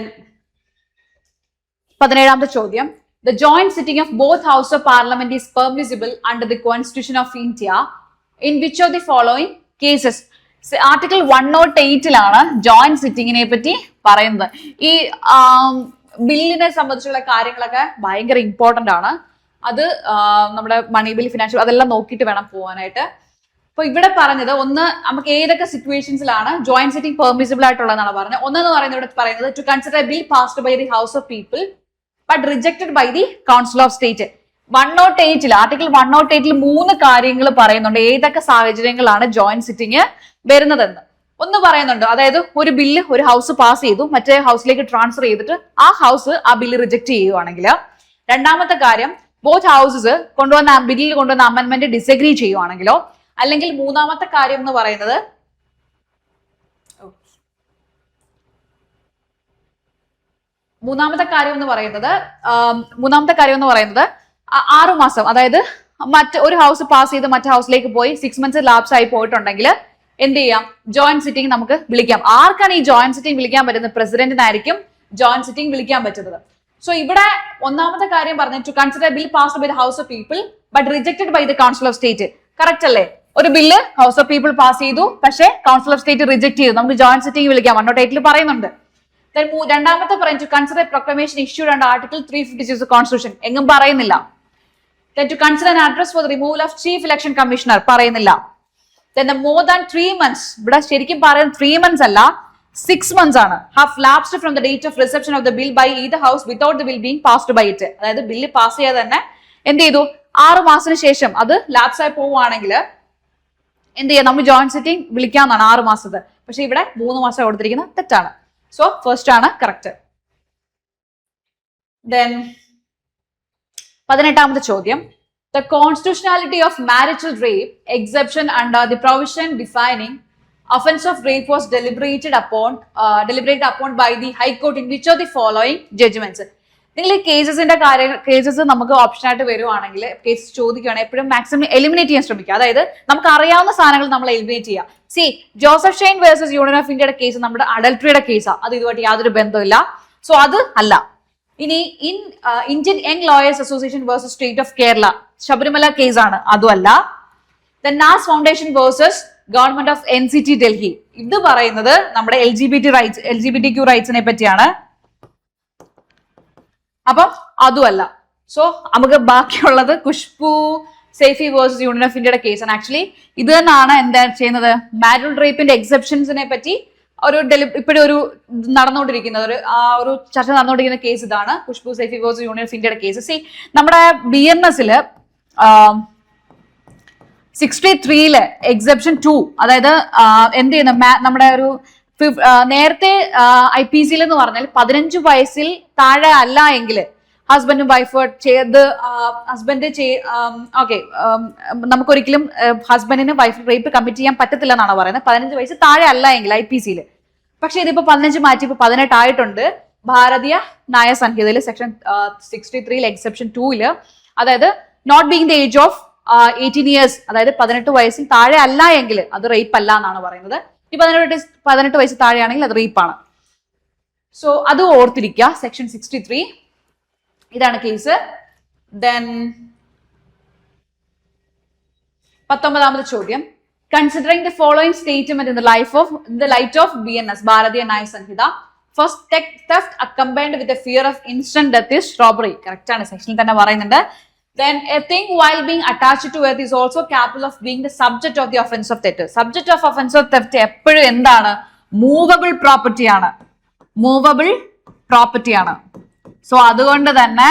17ാമത്തെ ചോദ്യം, the joint sitting of both House of Parliament is permissible under the Constitution of India in which of the following cases? Article 108 joint സിറ്റിങ്ങിനെ പറ്റി പറയുന്നത്. ഈ ബില്ലിനെ സംബന്ധിച്ചുള്ള കാര്യങ്ങളൊക്കെ ഭയങ്കര ഇമ്പോർട്ടന്റ് ആണ്. അത് നമ്മുടെ മണി ബിൽ, ഫിനാൻഷ്യൽ, അതെല്ലാം നോക്കിയിട്ട് വേണം പോകാനായിട്ട്. അപ്പൊ ഇവിടെ പറഞ്ഞത് ഒന്ന്, നമുക്ക് ഏതൊക്കെ സിറ്റുവേഷൻസിലാണ് ജോയിന്റ് സിറ്റിംഗ് പെർമിസിബിൾ ആയിട്ടുള്ളതെന്നാണ് പറഞ്ഞത്. ഒന്നെന്ന് പറയുന്നത് ഇവിടെ പറയുന്നത് to consider a bill passed by the house of people but rejected by the council of state. 108 article 108 3 കാര്യങ്ങൾ പറയുന്നുണ്ട് ഏതൊക്കെ സാഹചര്യങ്ങളാണ് ജോയിന്റ് സിറ്റിംഗ് വരുന്നതെന്ന്. ഒന്ന് പറയുന്നുണ്ട്, അതായത് ഒരു ബില്ല് ഒരു ഹൗസ് പാസ് ചെയ്തു, മറ്റേ ഹൗസിലേക്ക് ട്രാൻസ്ഫർ ചെയ്തിട്ട് ആ ഹൗസ് ആ ബില്ല് റിജക്ട് ചെയ്യുവാണെങ്കിൽ. രണ്ടാമത്തെ കാര്യം, ബോത്ത് ഹൗസസ് ബില്ലിൽ കൊണ്ടുവന്ന അമെന്റ്മെന്റ് ഡിസഗ്രി ചെയ്യുവാണെങ്കിലോ. അല്ലെങ്കിൽ മൂന്നാമത്തെ കാര്യം എന്ന് പറയുന്നത് മൂന്നാമത്തെ കാര്യം എന്ന് പറയുന്നത് 6 മാസം, അതായത് ഒരു ഹൗസ് പാസ് ചെയ്ത് മറ്റേ ഹൗസിലേക്ക് പോയി 6 months ലാപ്സ് ആയി പോയിട്ടുണ്ടെങ്കിൽ എന്ത് ചെയ്യാം, ജോയിന്റ് സിറ്റിംഗ് നമുക്ക് വിളിക്കാം. ആർക്കാണ് ഈ ജോയിന്റ് സിറ്റിംഗ് വിളിക്കാൻ പറ്റുന്നത്? പ്രസിഡന്റിനായിരിക്കും ജോയിന്റ് സിറ്റിംഗ് വിളിക്കാൻ പറ്റുന്നത്. സോ ഇവിടെ ഒന്നാമത്തെ കാര്യം പറഞ്ഞു, to consider bill passed by the house of people but rejected by the council of state. Correct അല്ലേ? ഒരു bill house of people pass ചെയ്തു, പക്ഷേ കൗൺസിൽ ഓഫ് സ്റ്റേറ്റ് റിജക്ട് ചെയ്തു, നമുക്ക് ജോയിന്റ് സിറ്റിംഗ് വിളിക്കാം. 108 പറയുന്നുണ്ട്. രണ്ടാമത്തെ പറയും to consider proclamation issued under article 356 constitution, എങ്ങും പറയുന്നില്ല. To consider an address for the removal of chief election commissioner, പറയുന്നില്ല. Then the more than 3 months, ഇവിടെ ശരിക്കും പറയുന്നത് 3 months അല്ല, 6 months ആണ്. Have lapsed from the date of reception of the bill by either house without the bill being passed by it. അതായത് bill pass ചെയ്യാതെ തന്നെ എന്ത് ചെയ്തു, 6 മാസത്തിന് ശേഷം അത് ലാപ്സ് ആയി പോവുകയാണെങ്കിൽ എന്ത് ചെയ്യാം, നമ്മൾ ജോയിന്റ് സിറ്റിംഗ് വിളിക്കാവുന്നതാണ് 6 മാസത്തെ. പക്ഷെ ഇവിടെ 3 മാസം കൊടുത്തിരിക്കുന്നത് തെറ്റാണ്. സോ ഫസ്റ്റ് ആണ് കറക്റ്റ്. ദെൻ 18ാമത്തെ ചോദ്യം, the constitutionality of marital rape exception under the provision defining offense of rape was deliberated upon by the High Court in which of the following judgments. നിങ്ങൾ ഈ കേസസ് നമുക്ക് option ആയിട്ട് വരുവാണെങ്കിൽ, case ചോദിക്കുകയാണെങ്കിൽ എപ്പോഴും maximum eliminate ചെയ്യാൻ ശ്രമിക്കുക. അതായത് നമുക്ക് അറിയാവുന്ന സാധനങ്ങൾ നമ്മൾ എലിമിനേറ്റ് ചെയ്യുക. C, Joseph Shine versus union of ഇന്ത്യയുടെ കേസ് നമ്മുടെ അഡൽട്ടറിയുടെ കേസാണ്. അത് ഇതുമായിട്ട് യാതൊരു ബന്ധമില്ല. സോ അത് അല്ല. ഇനി Indian young lawyers association versus state of Kerala, Sabarimala കേസാണ്, അതുമല്ല. The Naz foundation versus government of NCT Delhi, ഇത് പറയുന്നത് നമ്മുടെ LGBTQ റൈറ്റ്സിനെ പറ്റിയാണ്. അപ്പം അതുമല്ല. സോ നമുക്ക് ബാക്കിയുള്ളത് ഖുഷ്ബു സേഫി വേഴ്സസ് യൂണിയൻ ഓഫ് ഇന്ത്യയുടെ കേസാണ്. ആക്ച്വലി ഇത് തന്നെയാണ് എന്താ ചെയ്യുന്നത്, മാരിറ്റൽ റേപ്പിന്റെ എക്സെപ്ഷൻസിനെ പറ്റി ഇപ്പോഴും ഒരു നടന്നുകൊണ്ടിരിക്കുന്ന ഒരു ചർച്ച നടന്നുകൊണ്ടിരിക്കുന്ന കേസ് ഇതാണ്, ഖുഷ്ബു സേഫി വേഴ്സസ് യൂണിയൻ ഓഫ് ഇന്ത്യയുടെ കേസ്. സി, നമ്മുടെ BNS 63 എക്സെപ്ഷൻ 2, അതായത് എന്ത് ചെയ്യുന്ന നമ്മുടെ ഒരു നേരത്തെ IPC എന്ന് പറഞ്ഞാൽ 15 വയസ്സിൽ താഴെ അല്ല എങ്കിൽ ഹസ്ബൻഡും വൈഫ് നമുക്കൊരിക്കലും ഹസ്ബൻഡിന് വൈഫ് റേപ്പ് കമ്മിറ്റ് ചെയ്യാൻ പറ്റത്തില്ല എന്നാണ് പറയുന്നത്, 15 വയസ്സ് താഴെ അല്ല എങ്കിൽ IPC. പക്ഷെ ഇതിപ്പോ 15 മാറ്റി ഇപ്പൊ 18 ആയിട്ടുണ്ട്. ഭാരതീയ ന്യായ സംഹിതയിൽ സെക്ഷൻ 63 എക്സെപ്ഷൻ 2, അതായത് not being the age of 18 years, അതായത് 18 വയസ്സിൽ താഴെ അല്ല എങ്കിൽ അത് റേപ്പ് അല്ല എന്നാണ് പറയുന്നത്. ഈ 18 വയസ്സ് താഴെയാണെങ്കിൽ അത് റേപ്പാണ്. സോ അത് ഓർത്തിരിക്കുക. സെക്ഷൻ 63 ഇതാണ് കേസ്. ദെൻ 19ാമത്തെ ചോദ്യം, considering the following statement in the light of BNS ഭാരതീയ ന്യായ സംഹിത, first theft accompanied with the fear of instant death is robbery. Correct ആണ്, സെക്ഷനിൽ തന്നെ പറയുന്നുണ്ട്. Then a thing while being attached to earth is also capable of being the subject of the offense of theft. Subject of offense of theft എപ്പോഴും എന്താണ്, movable property ആണ്. Movable property ആണ്. So അതുകൊണ്ട് തന്നെ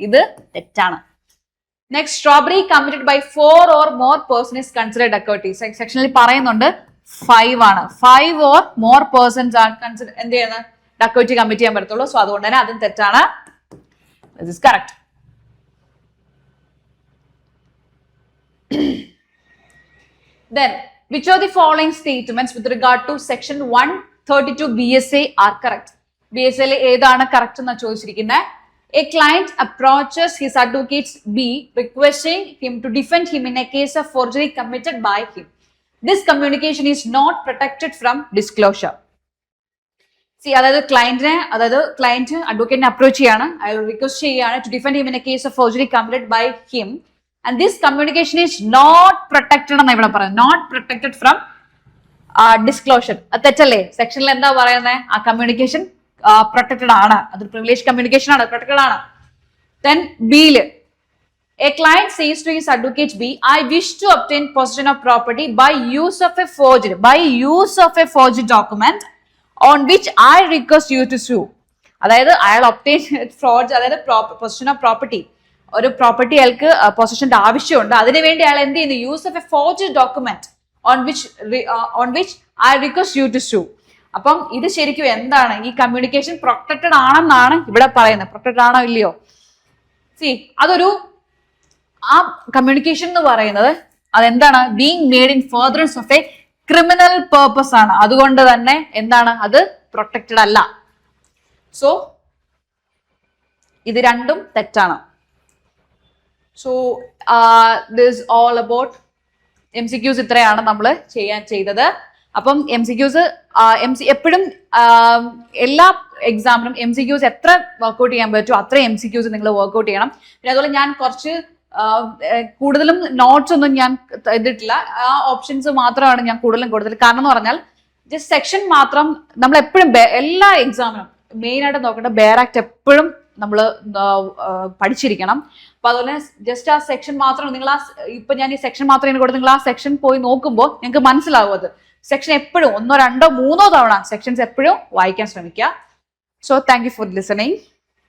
ഇത് തെറ്റാണ്. Next, robbery committed by 4 or more person is considered dacoity. സെക്ഷനിൽ പറയുന്നുണ്ട് 5 ആണ്. 5 or more persons ആണ് എന്ത് ചെയ്യുന്നത്, ഡക്കോറ്റി കമ്മിറ്റ് ചെയ്യാൻ പറ്റത്തുള്ളൂ. സോ അതുകൊണ്ട് തന്നെ അതും തെറ്റാണ്. This is correct. Then, which of the following statements with regard to section 132 BSA are correct? BSA ഏതാണ് കറക്റ്റ് എന്നാ ചോദിച്ചിരിക്കുന്നത്. A client approaches his advocates B requesting him to defend him in a case of forgery committed by him. This communication is not protected from disclosure. See, അതായത് client അഡ്വക്കേറ്റിനെ approach ചെയ്യാണ്, അയാൾ request ചെയ്യാണ് to defend him in a case of forgery committed by him. And this communication is not protected എന്നാണ് ഇവിടെ പറയുന്നത്. Not protected from disclosure. അത് തെറ്റല്ലേ? സെക്ഷനിൽ എന്താ പറയുന്നത്, ആ കമ്മ്യൂണിക്കേഷൻ പ്രൊട്ടക്റ്റഡ് ആണ്, അത് പ്രിവിലേജ് കമ്മ്യൂണിക്കേഷൻ ആണ്, പ്രൊട്ടക്റ്റഡ് ആണ്. Then B-ല് a client says to his advocate B, I wish to obtain possession of property by use of a forged document on which I request you to sue. അതായത് അയാൾ obtain fraud, അതായത് possession of property, ഒരു property അയാൾക്ക് പൊസഷന്റെ ആവശ്യമുണ്ട്, അതിനുവേണ്ടി അയാൾ എന്ത് ചെയ്യുന്നു, use of a forged document on which I request you to sue. അപ്പം ഇത് ശരിക്കും എന്താണ്, ഈ കമ്മ്യൂണിക്കേഷൻ പ്രൊട്ടക്റ്റഡ് ആണെന്നാണ് ഇവിടെ പറയുന്നത്. പ്രൊട്ടക്റ്റഡ് ആണോ ഇല്ലയോ? സി, ആ കമ്മ്യൂണിക്കേഷൻ എന്ന് പറയുന്നത് അതെന്താണ്, being made in furtherance of A criminal purpose ആണ്. അതുകൊണ്ട് തന്നെ എന്താണ്, അത് പ്രൊട്ടക്റ്റഡ് അല്ല. സോ ഇത് രണ്ടും തെറ്റാണ്. So this all about MCQs. ഇത്രയാണ് നമ്മൾ ചെയ്തത്. അപ്പം MCQs എപ്പോഴും എല്ലാ എക്സാമിനും MCQs എത്ര വർക്ക്ഔട്ട് ചെയ്യാൻ പറ്റുമോ അത്ര MCQs നിങ്ങൾ വർക്ക്ഔട്ട് ചെയ്യണം. പിന്നെ അതുപോലെ ഞാൻ കുറച്ച് കൂടുതലും നോട്ട്സ് ഒന്നും ഞാൻ ഇതിട്ടില്ല, ആ ഓപ്ഷൻസ് മാത്രമാണ് ഞാൻ കൂടുതലും കൊടുത്തത്. കാരണം എന്ന് പറഞ്ഞാൽ ജസ്റ്റ് സെക്ഷൻ മാത്രം നമ്മൾ എപ്പോഴും എല്ലാ എക്സാമിനും മെയിൻ ആയിട്ട് നോക്കേണ്ട ബെയർ ആക്ട് എപ്പോഴും നമ്മൾ പഠിച്ചിരിക്കണം. അപ്പൊ അതുപോലെ ജസ്റ്റ് ആ സെക്ഷൻ മാത്രം നിങ്ങൾ ഇപ്പൊ ഞാൻ ഈ സെക്ഷൻ മാത്രം കൊടുത്ത് നിങ്ങൾ ആ സെക്ഷൻ പോയി നോക്കുമ്പോൾ നിങ്ങൾക്ക് മനസ്സിലാവും അത്. സെക്ഷൻ എപ്പോഴും 1, 2, 3 തവണ സെക്ഷൻസ് എപ്പോഴും വായിക്കാൻ ശ്രമിക്കുക. So thank you for listening.